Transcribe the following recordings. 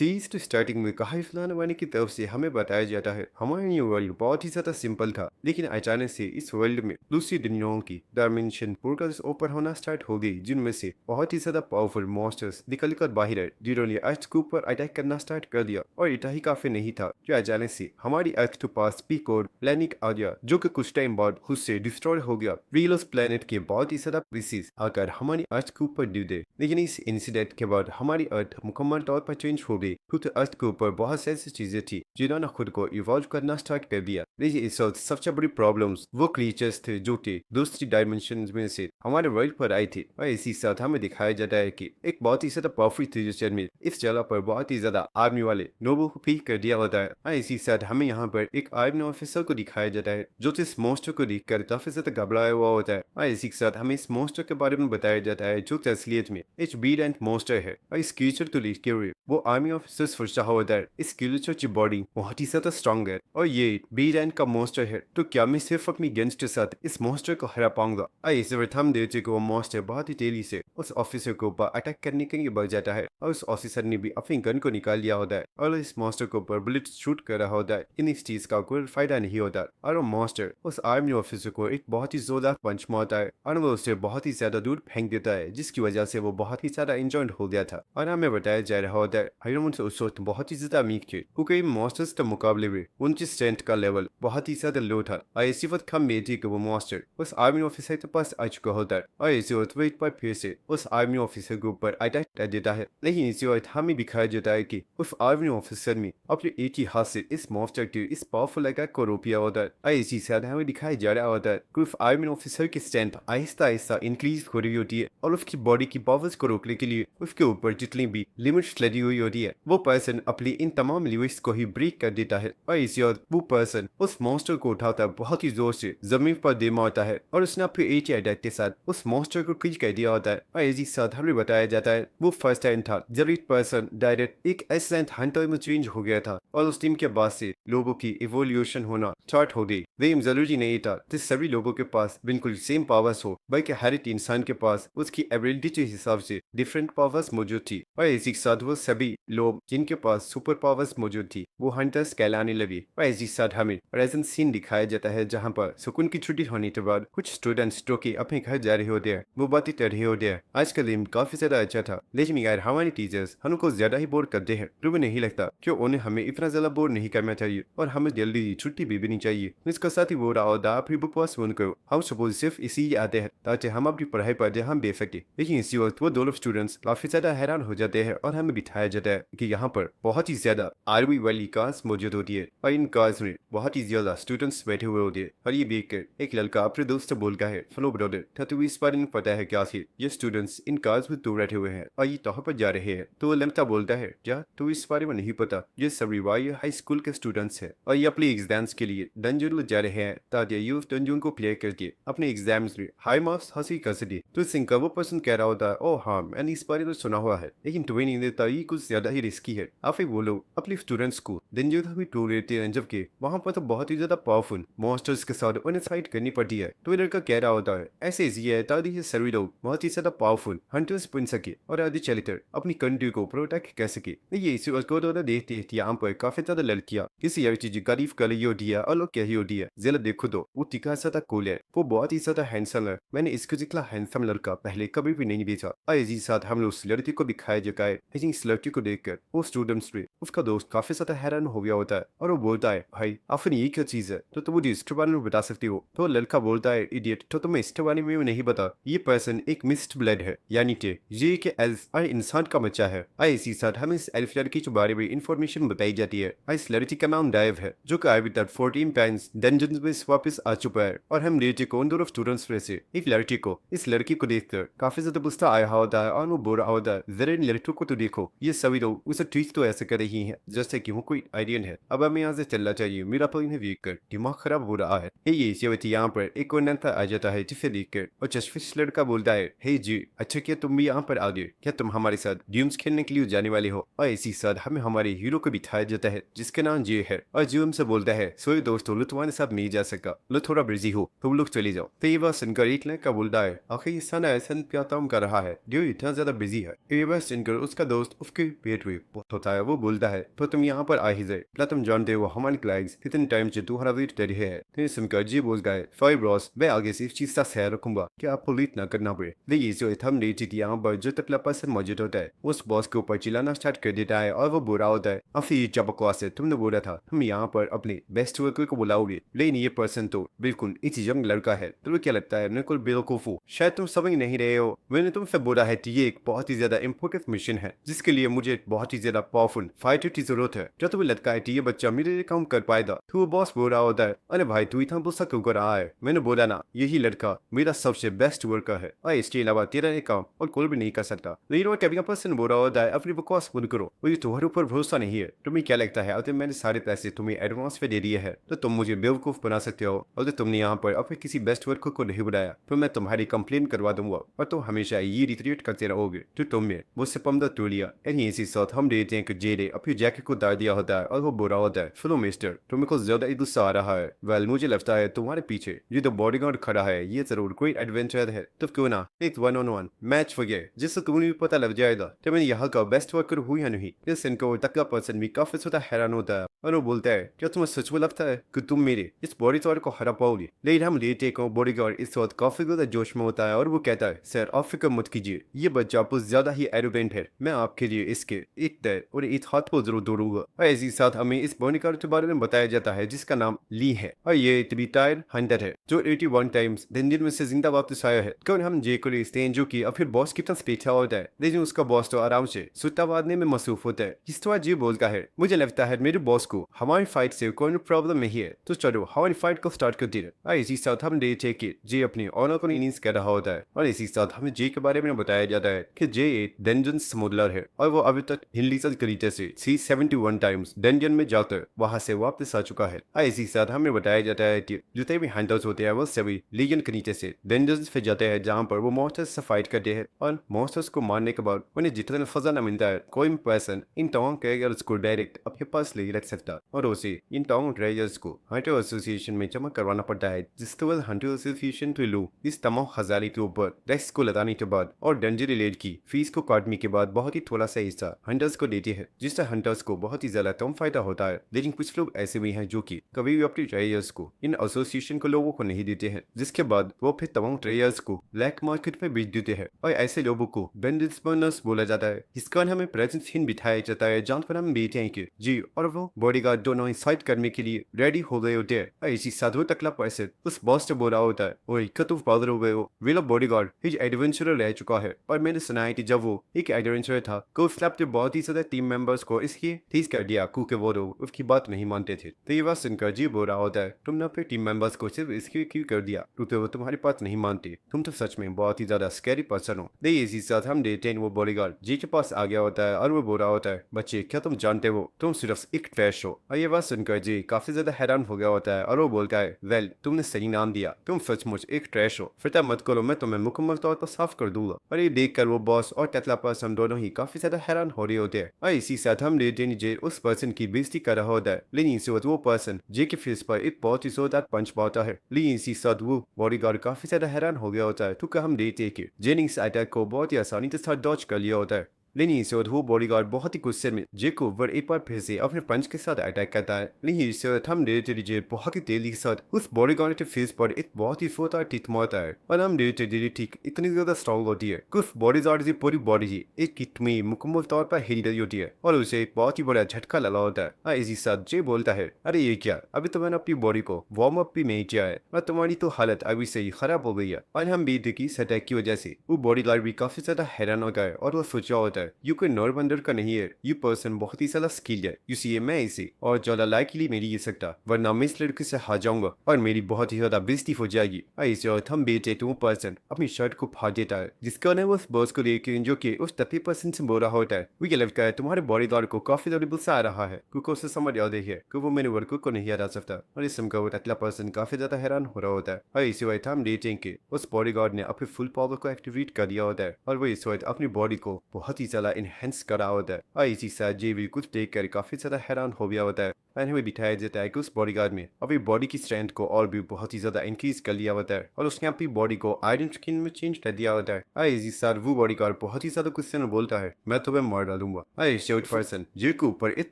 Series तो starting में कहा फलाना वाले की तरफ से हमें बताया जाता है हमारा ये वर्ल्ड बहुत ही ज्यादा सिंपल था, लेकिन अचानक से इस वर्ल्ड में दूसरी दुनियाओं की डायमेंशन पोर्टल्स ओपन होना स्टार्ट हो गई, जिनमें से बहुत ही ज्यादा पावरफुल मॉन्स्टर्स निकल कर बाहर आए, जिन्होंने अर्थ के ऊपर अटैक करना स्टार्ट कर दिया। और इतना ही काफी नहीं था कि अचानक से हमारी अर्थ के पास पीक और प्लेनेट आ गया, जो कि कुछ टाइम बाद खुद से डिस्ट्रॉय हो गया। रियल उस प्लेनेट के बहुत ही ज्यादा पीसेस आकर हमारी अर्थ के ऊपर गिर गए, लेकिन इस इंसिडेंट के बाद हमारी अर्थ मुकम्मल तौर पर चेंज हो गई, क्योंकि अर्थ के ऊपर बहुत से ऐसी चीजें थी जिन्होंने खुद को इवॉल्व करना स्टार्ट कर दिया। लेकिन इस वक्त सबसे बड़ी प्रॉब्लम्स वो क्रीचर्स थे जो कि दूसरी डायमेंशन में से हमारे वर्ल्ड पर आए थे। और इसी साथ हमें दिखाया जाता है कि एक बहुत ही ज्यादा पावरफुल क्रीचर में इस जगह पर बहुत ही ज्यादा आर्मी वाले लोगों को पीक कर दिया होता है। और इसी साथ हमें यहाँ पर एक आर्मी ऑफिसर को दिखाया जाता है जो इस मॉन्स्टर को देख कर काफी ज्यादा घबराया हुआ होता है। और इसी के साथ हमें इस मॉन्स्टर के बारे में बताया जाता है जो असलियत में एक बी रैंक मॉन्स्टर है। और इस क्रीचर को देख के हुए वो आर्मी ऑफिसर सोचता होता है इस क्रीचर की बॉडी बहुत ही ज्यादा स्ट्रॉन्ग है और ये बी रैंक का मॉन्स्टर है, तो क्या मैं सिर्फ अपनी गन्स के साथ इस मॉन्स्टर को हरा पाऊंगा। और इस वक्त हम देखते को वो मॉन्स्टर बहुत ही तेजी से उस ऑफिसर के ऊपर अटैक करने के लिए बढ़ जाता है और उस ऑफिसर ने भी अपनी गन को निकाल लिया होता है और इस मॉन्स्टर के ऊपर बुलेट शूट कर रहा होता है। इन इस चीज का कोई फायदा नहीं होता और वो मॉन्स्टर उस आर्मी ऑफिसर को एक बहुत ही जोरदार पंच मारता है और वो उसे बहुत ही ज्यादा दूर फेंक देता है, जिसकी वजह से वो बहुत ही ज्यादा इंजर्ड हो गया था। और हमें बताया जा रहा होता है हायरमन से उस वक्त बहुत ही ज्यादा वीक थे, क्योंकि मॉन्स्टर्स के मुकाबले में उनकी स्ट्रेंथ का लेवल बहुत ही ज्यादा लो था। और इसी वक्त हम बेटी के वो मॉन्स्टर उस आर्मी ऑफिसर के पास आ चुका होता है और इसी वक्त वो एक बार फिर से उस आर्मी ऑफिसर के ऊपर अटैक कर देता है। लेकिन इसी वक्त हमें दिखाया जाता है कि उस आर्मी ऑफिसर ने अपने एक ही हाथ से इस मॉन्स्टर के इस पावरफुल अटैक को रोक दिया होता है। और इसी साथ हमें दिखाया जा रहा होता है कि उस आर्मी ऑफिसर की स्ट्रेंथ आहिस्ता आहिस्ता इंक्रीज हो रही होती है और उसकी बॉडी की पावर्स को रोकने के लिए उसके ऊपर जितनी भी लिमिट्स लगी हुई होती है वो पर्सन अपनी इन तमाम लिमिट्स को ही ब्रेक कर देता है। और इसी वक्त वो पर्सन उस मॉन्स्टर को उठाता बहुत ही जोर से जमीन पर दे मारता है और उसने अपने एक ही अटैक के साथ उस मॉन्स्टर को क्लिच कर दिया होता है। और इसी साथ हमें बताया जाता है वो फर्स्ट टाइम था जब एक पर्सन डायरेक्ट एक एसेंट हंटर में चेंज हो गया था और उस टीम के बाद से लोगों की इवोल्यूशन होना स्टार्ट हो गई। लेकिन जरूरी नहीं था कि सभी लोगों के पास बिल्कुल सेम पावर्स हो, बल्कि हर एक इंसान के पास उसकी एबिलिटी के हिसाब से डिफरेंट पावर्स मौजूद थी। और इसी के साथ वो सभी लोग जिनके पास सुपर पावर्स मौजूद थी वो हंटर्स कहलाने लगे। और इसी के साथ हमें प्रेजेंट सीन दिखाया जाता है जहाँ पर सुकून की छुट्टी होने के बाद कुछ स्टूडेंट्स जो कि अपने घर जा रहे होते हैं वो बातें कर रहे होते हैं आज का दिन काफी ज्यादा अच्छा था, लेकिन यार हमारे टीचर्स हमको ज्यादा ही बोर करते हैं। तुम्हें नहीं लगता कि उन्हें हमें इतना ज्यादा बोर नहीं करना चाहिए और हमें जल्दी छुट्टी भी नहीं चाहिए। इसका साथ ही वो रहा होता अपनी बुक पास बंद करो, हम सपोज सिर्फ इसी आते हैं ताकि हम अपनी पढ़ाई पर ध्यान दे सके। लेकिन इसी वक्त वो दोनों स्टूडेंट्स काफी ज्यादा हैरान हो जाते हैं और हमें बिठाया जाता है कि यहाँ पर बहुत ही ज्यादा आर्मी वाली कार्स मौजूद होती है और इन कार्स में बहुत ही ज्यादा स्टूडेंट्स बैठे हुए होते हैं। और ये देख कर एक लड़का अपने दोस्त से बोलता है हेलो ब्रदर, क्या तुम्हें इस बारे में पता है क्या ये स्टूडेंट्स इन कार्स में दूर बैठे हुए हैं और ये कहाँ पर जा रहे हैं। तो वो लड़का बोलता है क्या तुम्हें इस बारे में नहीं पता, ये सभी हाई स्कूल के स्टूडेंट्स है और ये अपने एग्जाम्स के लिए डंजन जा रहे हैं ताकि ये उस डंजन को क्लियर करके अपने एग्जाम्स में हाई मार्क्स हासिल कर सके। तो सिंह वो पर्सन कह रहा होता है ओ हाँ मैंने इस बारे में सुना हुआ है, लेकिन तुम्हें नहीं देता, ये कुछ ज्यादा ही रिस्की है। आप ही वो लोग अपने स्टूडेंट्स को डंजन भी टूर लेते हैं, जबकि वहाँ पर तो बहुत ही ज्यादा पावरफुल मॉन्स्टर्स के साथ उन्हें फाइट करनी पड़ती है। तो लड़का कह रहा होता है ऐसे इसलिए है ताकि ये सभी लोग बहुत ही ज्यादा पावरफुल हंटर्स बन सके और आगे चलकर अपनी कंट्री को प्रोटेक्ट कर सके। ये इसी वक्त को देखते यहाँ पर काफी ज्यादा लड़कियां किसी यार चीज गरीब कर रही होती है और लोग कह रही होती है जरा देखो तो वो टिका सा कूल है, वो बहुत ही ज्यादा हैंडसम है, मैंने इसको जितना हैंडसम लड़का पहले कभी भी नहीं देखा। और इसी साथ हम लोग उस लड़की को दिखाया जाता है, लेकिन इस लड़की को देखकर वो स्टूडेंट्स में उसका दोस्त काफी ज्यादा हैरान हो गया होता है और वो बोलता है भाई आखिर ये क्या चीज है, तो तुम मुझे इसके बारे में बता सकती हो। तो लड़का बोलता है इडियट, तो तुम्हें इसके बारे में नहीं पता, ये पर्सन एक मिस्ड ब्लड है, यानी कि ये एक एल्फ और इंसान का बच्चा है। और इसी साथ हमें इस एल्फ लड़की के बारे में इंफॉर्मेशन बताई जाती है। इस लड़की का नाम डाइव है जो कि अभी तक 14 टाइम्स डंजन में वापस आ चुका है। और हम लेते को उन दोनों स्टूडेंट्स में से एक लड़की को इस लड़की को देखकर काफी ज्यादा गुस्सा आया होता है और वो बोल रहा होता है जरा इन लड़कियों को तो देखो, ये सभी लोग उसे ट्रीट तो ऐसे कर रही है जैसे कि वो कोई आइडियन है। अब हमें यहाँ से चलना चाहिए, मेरा पर इन्हें देख कर दिमाग खराब हो रहा है। ये यहाँ पर एक और नंता आ जाता है जिसे देखकर और चश्मिश लड़का बोलता है हे जी अच्छा क्या तुम भी यहाँ पर आ गए, क्या तुम हमारे साथ गेम्स खेलने के लिए जाने वाले हो। और इसी साथ हमें हमारे हीरो को बिठाया जाता है जिसका नाम जे है और जो हमसे बोलता है सॉरी दोस्तों लो तुम्हारे साथ नहीं जा सका, लो थोड़ा बिजी हो तुम लोग चले जाओ। तो ये बात सुनकर एक लड़का बोलता है आखिर ये सन ऐसा क्या काम कर रहा है जो इतना ज्यादा बिजी है। ये बात सुनकर उसका दोस्त उसके पेट हुए होता है वो बोलता है तो तुम यहाँ पर आ ही जाए, क्या तुम जानते हो हमारे क्लाइंट्स कितने टाइम से तुम्हारा वेट कर रहे हैं। तो सुनकर जी बोलता है फाइव बॉस, मैं आगे से इस चीज का ख्याल रखूंगा कि आपको लेट ना करना पड़े। देखिए जो हम लेट थी यहाँ पर जो तकला पर्सन मौजूद होता है उस बॉस के ऊपर चिल्लाना स्टार्ट कर देता है और वो बुरा होता है। अब फिर ये बकवास है, तुमने बोला था हम यहाँ पर अपने बेस्ट वर्कर को बुलाओगे, लेकिन ये पर्सन तो बिल्कुल एक यंग लड़का है। तुम्हें क्या लगता है बिल्कुल बेवकूफ हो, शायद तुम समझ नहीं रहे हो। मैंने तुमसे बोला है कि ये एक बहुत ही ज्यादा इंपॉर्टेंट मिशन है जिसके लिए मुझे बहुत ही ज्यादा पावरफुल फाइटर की जरूरत है। क्या तुम्हें लगता है कि ये बच्चा मेरे लिए काम कर पाएगा? तो वो बॉस बोल रहा होता है अरे भाई तू इतना गुस्सा क्यों कर रहा है, मैंने बोला ना यही लड़का मेरा सबसे बेस्ट वर्कर है और इसके अलावा तेरा ये काम और कोई भी नहीं कर सकता। लेकिन वो कैबिन पर्सन बोल रहा होता है अपनी बकवास बंद करो, मुझे तुम्हारे ऊपर भरोसा नहीं है। तुम्हें क्या लगता है अगर मैंने सारे पैसे तुम्हें एडवांस पे दे दिए है तो तुम मुझे बेवकूफ बना सकते हो? और तुमने यहाँ पर अपने किसी बेस्ट वर्कर को नहीं बुलाया तो मैं तुम्हारी कंप्लेन करवा दूंगा और तुम हमेशा ये रिट्रीट करते रहोगे। तो तुमने मुझसे पंद्रह तोड़ लिया। इसी साथ हम देते हैं कि जेरे अपनी जैकेट को डाल दिया होता है और वो बुरा होता है फिल्म मिस्टर तुम्हें को ज्यादा ही गुस्सा आ रहा है। वेल मुझे लगता है तुम्हारे पीछे ये तो बॉडीगार्ड खड़ा है, ये जरूर कोई एडवेंचर है। तो क्यों ना एक 1-on-1 मैच हो गया जिससे तुम्हें भी पता लग जाएगा कि मैं यहाँ का बेस्ट वर्कर हूँ या नहीं। इस इनको तकला पर्सन भी काफी ज्यादा हैरान होता है और वो बोलता है क्या तुम्हें सच में लगता है कि तुम मेरे इस बॉडीगार्ड को हरा पाओगे? लेकिन हम लेते को बॉडीगार्ड इस वक्त काफी ज्यादा जोश में होता है और वो कहता है सर आप फिक्र मत कीजिए, ये बच्चा कुछ ज्यादा ही एरोगेंट है, मैं आपके लिए इसके एक पैर और एक हाथ को जरूर तोड़ूंगा। और इसी साथ हमें इस बॉडीगार्ड के बारे में बताया जाता है जिसका नाम ली है और ये एक रिटायर्ड हंटर है जो 81 टाइम्स दिन में से जिंदा वापस आया है। क्यों हम जे को देखते हैं जो कि अब फिर बॉस की तरफ पीछा होता है, लेकिन उसका बॉस तो आराम से सुट्टा बांधने में मसरूफ होता है। इस तरह जी बोलता है मुझे लगता है मेरे बॉस को हमारी फाइट से कोई प्रॉब्लम नहीं है, तो चलो हमारी फाइट को स्टार्ट करते हैं। और इसी साथ हम देखते कि जे अपनी ऑनर को इनिंग्स कर रहा होता है और इसी साथ हमें जे के बारे में बताया जाता है कि जे एक डंजन स्मगलर है और वो अभी तक इलीगल तरीके से C71 टाइम्स डंजन में जाकर वहां से वापस आ चुका है। और इसी साथ हमें बताया जाता है कि जितने भी हंटर्स होते हैं वो सभी लीगन के नीचे से डंजन पे जाते हैं जहाँ पर वो मॉन्स्टर्स से फाइट करते हैं और मॉन्स्टर्स को मारने के बाद उन्हें जितना खजाना मिलता है कोई भी पर्सन इन तमाम कैरियर्स को डायरेक्ट अपने पास ले रख सकता और उसे इन तमाम ट्रेजर्स को हंटर एसोसिएशन में जमा करवाना पड़ता है। जिसके बाद हंटर एसोसिएशन के लोग इस तमाम खजाने के ऊपर टैक्स को लगाने के बाद और डंजन रिलेट की फीस को काटने के बाद बहुत ही थोड़ा सा हिस्सा हंटर्स को देते हैं, जिससे हंटर्स को बहुत ही ज्यादा कम फायदा होता है। लेकिन कुछ लोग ऐसे भी हैं जो कि कभी भी अपने ट्रेजर्स को इन एसोसिएशन के लोगों को नहीं देते हैं, जिसके बाद वो फिर तमाम ट्रेजर्स को ब्लैक मार्केट में बेच देते हैं और ऐसे लोगों को बेंडिस बर्नर्स बोला जाता है। इसका हमें प्रेजेंट सीन बिठाया जाता है जहाँ पर हम देखते हैं कि जी और वो बॉडीगार्ड दोनों ही फाइट करने के लिए रेडी हो गए होते हैं। और इसी साधु तकला पर्सन उस बॉस से बोला होता है और कतु पागल हो गए हो, वेला बॉडीगार्ड एक एडवेंचरर रह चुका है और मैंने सुना है कि जब वो एक एडवेंचरर था तो उसने अपने बहुत ही ज्यादा टीम मेंबर्स को इसलिए ठीक कर दिया क्योंकि वो लोग उसकी बात नहीं मानते थे। तो ये बात सुनकर जी बोल रहा होता है तुमने अपने टीम मेंबर्स को सिर्फ इसलिए क्यों कर दिया क्योंकि वो तुम्हारी बात नहीं मानते, तुम तो सच में बहुत ही ज्यादा स्कैरी पर्सन हो। नहीं इसी साथ हम देखते हैं वो बॉडीगार्ड जी के पास आ गया होता है और वो बोल रहा होता है बच्चे क्या तुम जानते हो तुम सिर्फ एक ट्रैश हो। और ये बात सुनकर जी काफी ज्यादा हैरान हो गया होता है और वो बोलता है वेल तुमने सही नाम दिया, तुम सचमुच एक ट्रैश हो, फिर मत करो मैं तुम्हें मुकम्मल तौर पर साफ कर दूंगा। और ये देखकर वो बॉस और टेटला पर्सन दोनों ही काफी ज्यादा हैरान हो रहे होते हैं। और इसी साथ हम देखते हैं जे उस पर्सन की बेइज्जती कर रहा होता है, लेकिन इसी वक्त वो पर्सन जे के फेस पर एक बहुत ही जोरदार पंच पाता है। लेकिन इसी साथ वो बॉडीगार्ड काफी ज्यादा हैरान हो गया होता है क्योंकि हम देखते हैं कि जे ने इस अटैक को बहुत ही आसानी के साथ डॉज कर लिया होता है। लेकिन इस वक्त वो बॉडीगार्ड बहुत ही गुस्से में जे को ऊपर एक बार फिर से अपने पंच के साथ अटैक करता है। लेकिन इस वक्त हम देखते जे बहुत ही तेजी के साथ उस बॉडीगार्ड के फेस पर एक बहुत ही जोरदार टिक मारता है और हम देखते जे ठीक इतनी ज्यादा स्ट्रॉन्ग होती है उस बॉडीगार्ड की पूरी बॉडी एक किट में मुकम्मल तौर पर हिल रही होती है और उसे एक बहुत ही बड़ा झटका लगा होता है। और इसी साथ जे बोलता है अरे ये क्या, अभी तो मैंने अपनी बॉडी को वार्म अप भी नहीं किया है और तुम्हारी तो हालत अभी से ही खराब हो गई है। और हम भी देखी इस अटैक की वजह से वो बॉडीगार्ड भी काफी ज्यादा हैरान होता है और वो सोचा होता है यू कोई नॉर्मल अंदर का नहीं है, ये पर्सन बहुत ही ज्यादा स्किल्ड है, इसीलिए मैं इसे और ज्यादा लाइकली मेरी ये सकता वरना मैं इस लड़के से हार जाऊंगा और मेरी बहुत ही ज्यादा बेइज्जती हो जाएगी। ऐसे और हम बेटे तो पर्सन अपनी शर्ट को फाड़ देता है जिसके कारण वो उस बॉस को लेकर जो कि उस तपी पर्सन से बोल रहा होता है वो ये लगता है तुम्हारे बॉडीगार्ड को काफी ज्यादा गुस्सा आ रहा है क्योंकि उसे समझ आ रही है कि वो मेरे वर्कर को नहीं हरा सकता। और इस समय वो टकला पर्सन काफी ज्यादा हैरान हो रहा होता है और इसी वक्त हम देखते हैं कि उस बॉडीगार्ड ने अपने फुल पावर को एक्टिवेट कर दिया होता है और वो इस वक्त अपनी बॉडी को बहुत ही ज्यादा इनहेंस करा होता है। और इसी साथ जे भी कुछ देख कर काफी ज्यादा हैरान हो गया होता है एंड हमें दिखाया जाता है कि उस बॉडीगार्ड में अपनी बॉडी की स्ट्रेंथ को और भी बहुत ही ज्यादा इंक्रीज कर लिया होता है और उसने अपनी बॉडी को आयरन स्किन में चेंज कर दिया होता है। आई जी सर वो बॉडीगार्ड बहुत ही ज्यादा गुस्से में बोलता है, मैं तुम्हें मार डालूंगा। आई शॉर्ट पर्सन जे के ऊपर एक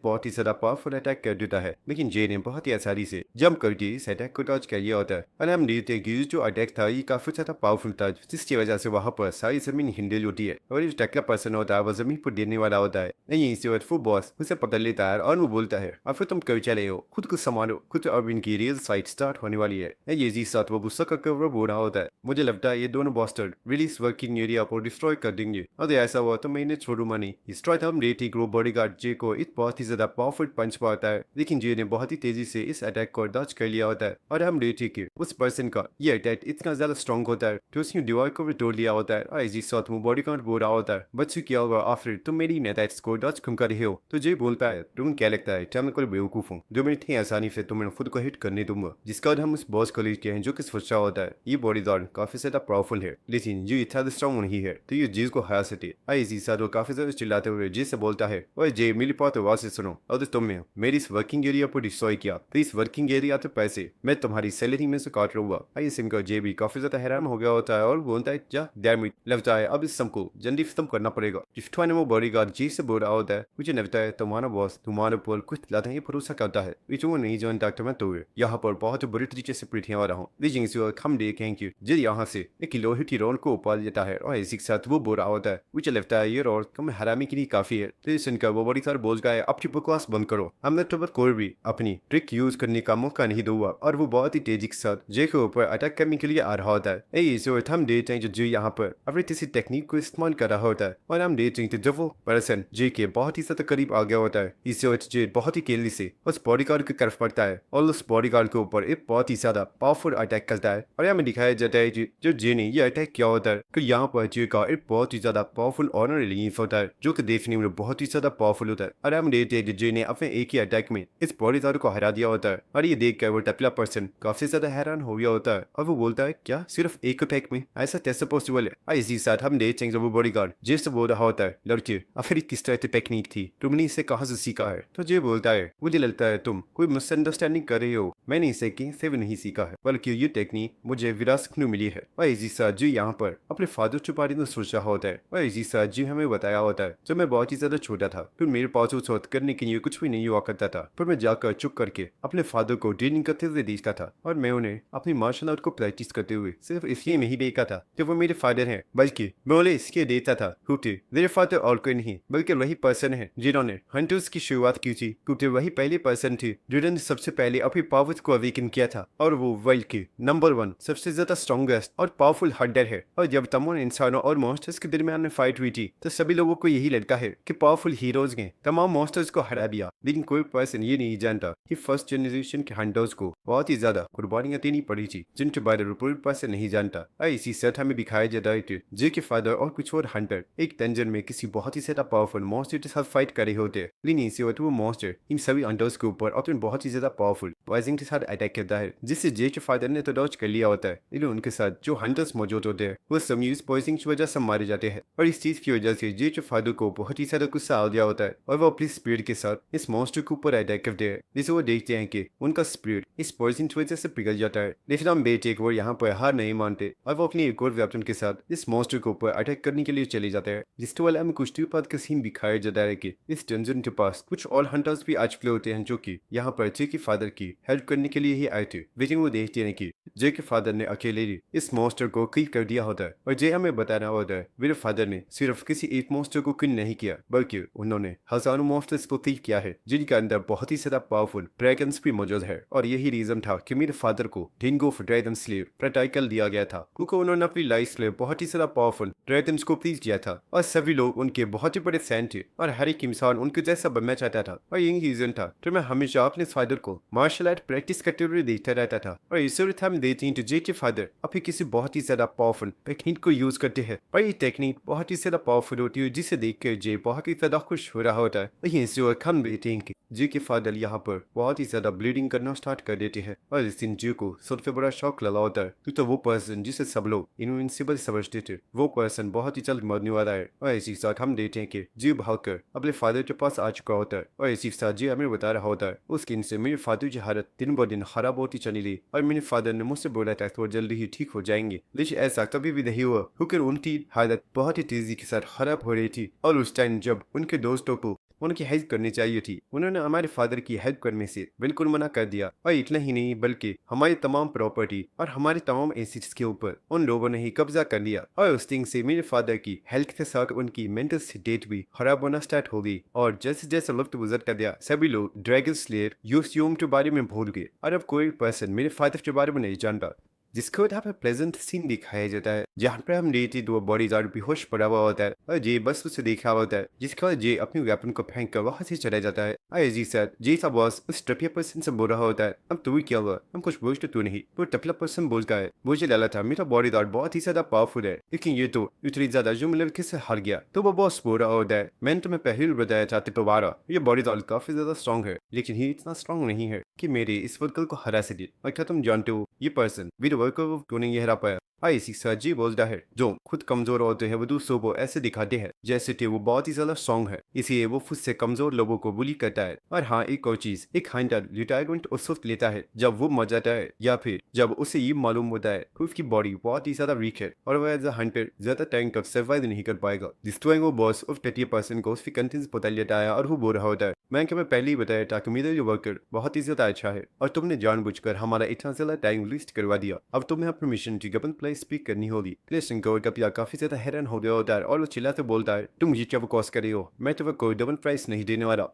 बहुत ही ज्यादा पावरफुल अटैक कर देता है, लेकिन जे ने बहुत ही आसानी से जंप करके इस अटैक को डॉज कर लिया होता है। और हम देखते हैं कि जो अटैक था ये काफी ज्यादा पावरफुल था, जिसकी वजह से वहां पर सारी जमीन हिंडल होती है और जो टकला पर्सन होता है वो जमीन पर गिरने वाला होता है। नहीं इसी वक्त वो बॉस उसे पकड़ लेता है और वो बोलता है अब फिर तुम कर चले हो, खुद को संभालो, खुद अब इनकी रियल फाइट स्टार्ट होने वाली है। ये जी साथ वो गुस्सा करके वो बोल रहा होता है, मुझे लगता है ये दोनों बॉस्टर्ड रिलीज वर्किंग एरिया को डिस्ट्रॉय कर देंगे, और ऐसा हुआ तो मैं इन्हें छोड़ूंगा नहीं। डिस्ट्रॉय हम रेटी ग्रो बॉडीगार्ड जे को एक बहुत ही ज्यादा पावरफुल पंच मारता है, लेकिन जे ने बहुत ही तेजी से इस अटैक को डॉज कर लिया होता है। और हम रेटी के उस पर्सन का ये अटैक इतना ज्यादा स्ट्रॉन्ग होता है तो उसने दीवार को भी तोड़ लिया होता है। और जी साथ वो बॉडीगार्ड बोल रहा होता है, बच्चों क्या होगा आखिर तुम मेरी अटैक्स को डॉज क्यों कर रहे हो। तो जे बोलता है, तुम क्या लगता है क्या मैं कोई बेवकूफ हूँ जो मैं इतनी आसानी से तुम्हें खुद को हिट करने दूंगा। जिसका हम उस बॉस को लेते हैं जो कि सोचा होता है ये बॉडीगार्ड काफी ज्यादा पावरफुल है, लेकिन जो इतना स्ट्रॉन्ग नहीं है तो ये जीज को हरा सके। आई जी साथ वो काफी ज्यादा चिल्लाते हुए जे से बोलता है, और जे मेरी बात आवाज से सुनो, और तुमने मेरी इस वर्किंग एरिया पर डिस्ट्रॉय किया तो इस वर्किंग एरिया के पैसे मैं तुम्हारी सैलरी में से काट लूंगा। आई सिंह जे भी काफी ज्यादा हैरान हो गया होता है और बोलता है जा डैम इट, लगता है अब इस सबको जल्दी खत्म करना पड़ेगा। जिसने वो बॉडीगार्ड जी से बोल रहा होता है, मुझे लगता है तुम्हारा बॉस तुम्हारे ऊपर कुछ ज्यादा ही भरोसा करता है, वो नहीं जानता मैं तो यहाँ पर बहुत बुरी तरीके से पृथ्वी आ रहा हूँ। लेकिन हम देखेंगे जिस यहाँ से एक लोहे की रोड को उपाल देता है और इसी के साथ वो बोल रहा होता है, मुझे लगता है ये रोड कम हरामी के लिए काफी है। तो सुनकर वो बड़ी सार बोल गया है, अपनी बकवास बंद करो, हमने तो कोई भी अपनी ट्रिक यूज करने का मौका नहीं दूंगा। और वो बहुत ही तेजी के साथ जे के ऊपर अटैक करने के लिए आ रहा होता है। इस वक्त हम देखते हैं जो यहाँ पर अपनी किसी टेक्निक को इस्तेमाल कर रहा होता है और हम देखते हैं जब वो पर्सन जे के बहुत ही ज्यादा करीब आ गया होता है। इस वक्त जे बहुत ही केली से उस बॉडीगार्ड की तरफ पड़ता है और उस बॉडीगार्ड के ऊपर एक बहुत ही ज्यादा पावरफुल अटैक करता है। और हमें दिखाया जाता है जो जे ने ये अटैक किया होता है कि यहाँ पर जे का एक बहुत ही ज्यादा पावरफुल ऑनर रिलीफ होता है जो कि देखने में बहुत ही ज्यादा पावरफुल होता है। और हम देखते हैं जे ने अपने एक ही अटैक में इस बॉडीगार्ड को हरा दिया होता है। और ये देख कर वो टकला पर्सन काफी ज्यादा हैरान हो गया होता है और वो बोलता है, क्या सिर्फ एक अटैक में ऐसा कैसे पॉसिबल है। इसी साथ हम देखते हैं जब वो बॉडीगार्ड जे से बोल रहा होता है, लड़के आखिर किस तरह की टेक्निक थी, तुमने इसे कहाँ से सीखा है। तो जे बोलता है, मुझे लगता है तुम कोई मिसअंडरस्टैंडिंग कर रहे हो, मैंने इसे कहीं से भी नहीं सीखा है, बल्कि ये टेक्निक मुझे विरासत में मिली है। और इसी साथ जो यहाँ पर अपने फादर के बारे में सोच रहा होता है। और इसी साथ जी हमें बताया होता है, जब मैं बहुत ही ज्यादा छोटा था फिर मेरे पास उस वक्त करने के लिए कुछ भी नहीं हुआ करता था, पर मैं जाकर चुप करके अपने फादर को ट्रेनिंग करते हुए देखा था और मैं उन्हें अपनी मार्शल आर्ट को प्रैक्टिस करते हुए सिर्फ इसलिए नहीं देखा था कि वो मेरे फादर हैं, बल्कि मैं उन्हें इसलिए देखता था क्योंकि मेरे फादर और कोई नहीं बल्कि वही पर्सन है जिन्होंने हंटर्स की शुरुआत की थी, क्योंकि वही पहले पर्सन थे जिन्होंने सबसे पहले अपनी पावर्स को अवेकन किया था। और वो वर्ल्ड के नंबर 1 सबसे ज्यादा स्ट्रॉन्गेस्ट और पावरफुल हंटर है। और जब तमाम इंसानों और मॉन्स्टर्स के दरमियान में फाइट हुई थी तो सभी लोगों को यही लगता है कि पावरफुल हीरोज ने तमाम मॉन्स्टर्स को हरा दिया, लेकिन कोई पर्सन ये नहीं जानता कि फर्स्ट जनरेशन के हंटर्स को बहुत ही ज्यादा कुर्बानियां देनी पड़ी थी, जिनके बारे में कोई पर्सन नहीं जानता। इसी सेट हमें दिखाया जाता है कि जे के फादर और कुछ और हंटर एक टेंजन में किसी बहुत ही ज्यादा पावरफुल मॉन्स्टर के साथ फाइट कर रहे होते हैं, लेकिन इसी वक्त वो मॉन्स्टर इन सभी हंटर्स के ऊपर अपने बहुत ही ज्यादा पावरफुल पॉइजन के साथ अटैक करता है, जिससे जे के फादर ने तो डॉज कर लिया होता है, लेकिन उनके साथ जो हंटर्स मौजूद होते हैं वो सभी इस पॉइजन की वजह से मारे जाते हैं। और इस चीज की वजह से जे के फादर को बहुत ही ज्यादा गुस्सा आ गया होता है और वो अपनी स्पीड के साथ इस मॉन्स्टर के ऊपर अटैक करते हैं, जिसे वो देखते हैं कि उनका स्पीड इस पॉइजन की वजह से पिघल जाता है। लेकिन हम बेटे वो यहाँ पर हार नहीं मानते और वो अपनी एक और वेपन के साथ इस मॉन्स्टर के ऊपर अटैक करने के लिए चले जाते हैं। जिसके वाले हमें कुछ देर बाद का सीन दिखाया जाता है कि इस डंजन के पास कुछ और हंटर्स भी आज चुके होते हैं जो कि यहाँ पर जे के फादर की हेल्प करने के लिए ही आए थे। लेकिन वो देखते हैं कि जे के फादर ने अकेले ही इस मॉन्स्टर को किल कर दिया होता है और जे हमें बताना होता है मेरे फादर ने सिर्फ किसी एक मॉन्स्टर को किल नहीं किया बल्कि उन्होंने हजारों मॉन्स्टर्स को किल किया है, जिनके अंदर बहुत ही ज्यादा पावरफुल ड्रैगन्स भी मौजूद है। और यही रीजन था कि मेरे फादर को किंग ऑफ ड्रैगन स्लेव का टाइटल दिया गया था, क्योंकि उन्होंने अपनी लाइफ स्लेव बहुत ही ज्यादा पावरफुल ड्रैगन्स को किल किया था और सभी लोग उनके बहुत ही बड़े फैन थे और हर एक इंसान उनके जैसा बनना चाहता था। और यही रीजन था तो मैं हमेशा अपने फादर को मार्शल आर्ट प्रैक्टिस करते हुए देखता रहता था। और इस वक्त हम देखते हैं जे के फादर अपनी किसी बहुत ही ज्यादा पावरफुल टेक्निक को यूज करते हैं और ये टेक्निक बहुत ही ज्यादा पावरफुल होती है, जिसे देख कर जे बहुत ही ज्यादा खुश हो रहा होता है। लेकिन इस वक्त हम देखते हैं कि जी के फादर यहाँ पर बहुत ही ज्यादा ब्लीडिंग करना स्टार्ट कर देते हैं और इस दिन जी को सबसे बड़ा शौक लगा होता है क्योंकि वो पर्सन जिसे सब लोग इनविंसिबल समझते थे वो पर्सन बहुत ही जल्द मरने वाला है और इसी साथ हम देखते हैं कि जी भागकर अपने फादर के पास आ चुका होता है और इसी साथ जी हमें बता रहा होता है उसके इनसे मेरे फादर की हालत दिन ब दिन खराब होती चली गई और मेरे फादर ने मुझसे बोला था वो जल्दी ही ठीक हो जाएंगे, लेकिन ऐसा कभी भी नहीं हुआ क्योंकि उनकी हालत बहुत ही तेजी के साथ खराब हो रही थी। और उस टाइम जब उनके दोस्तों को उनकी हेल्प करनी चाहिए थी उन्होंने हमारे फादर की हेल्प करने से बिल्कुल मना कर दिया और इतना ही नहीं बल्कि हमारी तमाम प्रॉपर्टी और हमारे तमाम एसेट्स के ऊपर उन लोगों ने ही कब्जा कर लिया और उस दिन से मेरे फादर की हेल्थ के साथ उनकी मेंटल स्टेट भी खराब होना स्टार्ट हो गई और जैसे जैसे वक्त गुजरता गया सभी लोग ड्रैगन स्लेयर यूसियम के बारे में भूल गए और अब कोई पर्सन मेरे फादर के बारे में नहीं जानता, जिसको यहाँ पे प्लेजेंट सीन दिखाया जाता है जहाँ पे हम देखते दो बॉडीगार्ड बेहोश पड़ा हुआ होता है और जे बस उसे देखा होता है जिसके बाद जे अपनी वेपन को फेंक कर वहां से चला जाता है। और जी सर जे सा बॉस उस टपिया पर्सन से बोल रहा होता है अब तू क्या हुआ, हम कुछ बोझ तो तू नहीं, वो टपला पर्सन बोलता है मुझे लगा था मेरा बॉडीगार्ड बहुत ही ज्यादा पावरफुल है लेकिन ये तो इतनी ज्यादा जो मतलब किससे हार गया। तो वो बॉस बोल रहा होता है मैंने तुम्हें पहले भी बताया था तुम्हारा ये बॉडीगार्ड काफी ज्यादा स्ट्रॉन्ग है लेकिन ये इतना स्ट्रॉन्ग नहीं है कि मेरे इस वर्कर को हरा सके। और क्या तुम जानते हो ये पर्सन मेरे वर्कर को क्यों नहीं हरा पाया? इसी सर्जी बोलता है जो खुद कमजोर होते हैं वो दूसरों को ऐसे दिखाते हैं जैसे कि वो बहुत ही ज्यादा स्ट्रॉन्ग है, इसलिए वो खुद से कमजोर लोगों को बुली करता है। और हाँ एक और चीज, एक हंटर रिटायरमेंट उस वक्त लेता है जब वो मर जाता है या फिर जब उसे ये मालूम होता है कि उसकी बॉडी बहुत ही ज्यादा वीक है और वह एज अ हंटर ज्यादा टाइम तक सर्वाइव नहीं कर पाएगा। जिसको वो बॉस उस 30% को उसकी कंटेंस बता लेता है और वो बोल रहा होता है मैं तुम्हें पहले ही बताया था कि मेरा जो वर्कर बहुत ही ज्यादा अच्छा है और तुमने जानबूझकर हमारा इतना ज्यादा टाइम वेस्ट करवा दिया, अब तुम्हें अपने मिशन की गपन प्लेस स्पीक करनी होगी। प्लेसन को कपिया काफी ज्यादा हैरान हो गया होता है और वो चिल्लाते बोलता है तुम ये क्या बकवास कर रहे हो, मैं तुम्हें कोई डबल प्राइस नहीं देने वाला।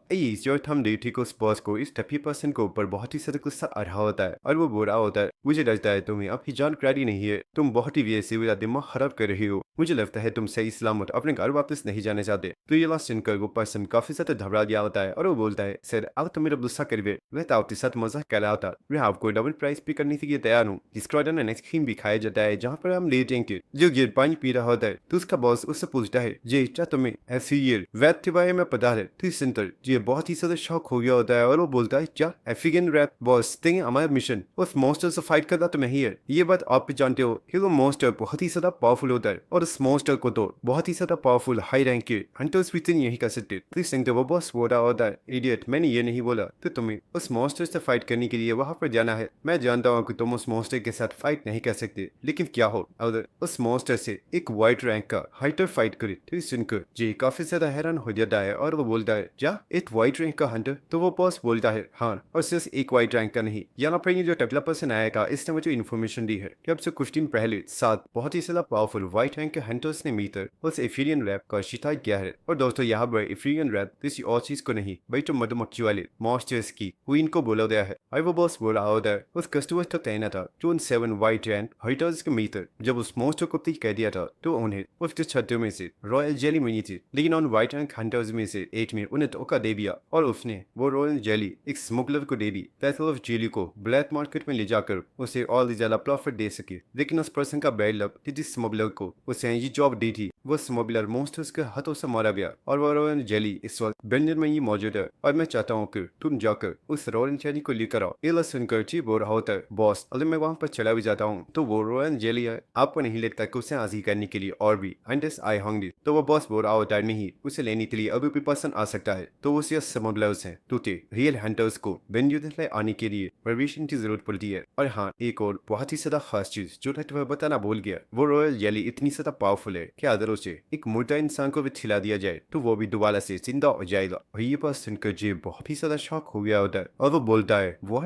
हम देखी को उस बॉस को इस 30% के ऊपर बहुत ही ज्यादा गुस्सा आ रहा होता है और वो बोल रहा होता है मुझे लगता है तुम्हें अभी जानकारी नहीं है, तुम बहुत ही वैसे मेरा दिमाग खराब कर रही हो, मुझे लगता है तुम सही सलामत अपने घर वापस नहीं जाने चाहते। तो ये लास्ट सुनकर वो पर्सन काफी ज्यादा घबरा गया होता है और वो बोलता है सर आप तो मेरा गुस्सा करिए, वह तो आपके साथ मजाक कर रहा था, मैं आपको डबल प्राइस पे करने के लिए तैयार हूँ। जिसके बाद नेक्स्ट सीन दिखाया जाता है जहाँ पर हम ले जाएंगे जो ये पानी पी रहा होता है तो उसका बॉस उससे पूछता है जे क्या तुम्हें ऐसी ये वैद के बारे में पता है? तो इस सेंटर ये बहुत ही ज्यादा शौक हो गया होता है और वो बोलता है क्या एफ्रीगन रैप बॉस थिंग हमारा मिशन उस मॉन्स्टर से फाइट करना तो नहीं है, ये बात आप भी जानते हो कि वो मॉन्स्टर बहुत ही ज्यादा पावरफुल होता है और उस मॉन्स्टर को तो बहुत ही ज्यादा पावरफुल हाई रैंक के हंटर्स भी यही कर सकते। तो इस सेंटर वो बॉस बोल रहा होता है इडियट मैंने ये नहीं बोला, तो तुम्हें उस मॉन्स्टर से फाइट करने के लिए वहां पर जाना है, मैं जानता हूँ कि तुम उस मॉन्स्टर के साथ फाइट नहीं कर सकते लेकिन क्या हो अगर उस मॉन्स्टर से एक वाइट रैंक का हाइटर फाइट करे। तो सुनकर जी काफी ज्यादा हैरान हो जाता है और वो बोलता है क्या एक वाइट रैंक का हंटर? तो वो बॉस बोलता है हाँ और सिर्फ एक वाइट रैंक का नहीं, यहाँ पर ये जो टपला पर्सन आएगा इसने मुझे इन्फॉर्मेशन दी है कि अब से कुछ दिन पहले 7 बहुत ही ज्यादा पावरफुल व्हाइट रैंक के हंटर्स ने मिलकर उस एफिरियन रैप का शिकार किया है। और दोस्तों यहाँ पर एफिरियन रैप किसी और चीज को नहीं भाई तो मधुमक्खी वाले मॉन्स्टर्स की क्वीन को बोला गया है। और वो बॉस बोला होता है उस कस्टमर का कहना था जो उन 7 व्हाइट रैंक हंटर्स के मिलकर जब उस मॉन्स्टर को कह दिया था तो उन्हें उस छत्रों में से रॉयल जेली मिली थी, लेकिन उन व्हाइट रैंक हंटर्स में से एक में उन्हें धोखा दे दिया और उसने वो रॉयल जेली एक स्मगलर को दे दी ताकि उस जेली को ब्लैक मार्केट में ले जाकर उसे और ज्यादा प्रॉफिट दे सके। लेकिन उस पर्सन का बैड लक कि जिस स्मगलर को उसे ये जॉब दी थी वो स्मगलर मॉन्स्टर्स के हाथों से मारा गया और वो रॉयल जेली इस वक्त बेंजर में ही मौजूद है और मैं चाहता हूँ कि तुम जाकर उस रॉयल जेली को लेकर आओ। ये सुनकर ची बोल रहा होता है बॉस अगर मैं वहां पर चला भी जाता हूँ तो वो रॉयल जेली है आपको नहीं लगता कि उसे हासिल करने के लिए और भी हंटर्स आए होंगे? तो वो बॉस बोल रहा होता है नहीं उसे लेने के लिए अभी भी पर्सन आ सकता है। तो वो सिर्फ स्मगलर्स हैं टूटे रियल हंटर्स को बेंजर आने के लिए परमिशन की जरूरत पड़ती है। और हाँ एक और बहुत ही ज्यादा खास चीज जो मैं बताना भूल गया, वो रॉयल जेली इतनी ज्यादा पावरफुल है कि अगर उसे एक मुर्दा इंसान को भी खिला दिया जाए तो वो भी दोबारा से जिंदा हो जाएगा। और ये बात सुनकर जे बहुत ही ज्यादा शौक हो गया होता है और वो बोलता है वो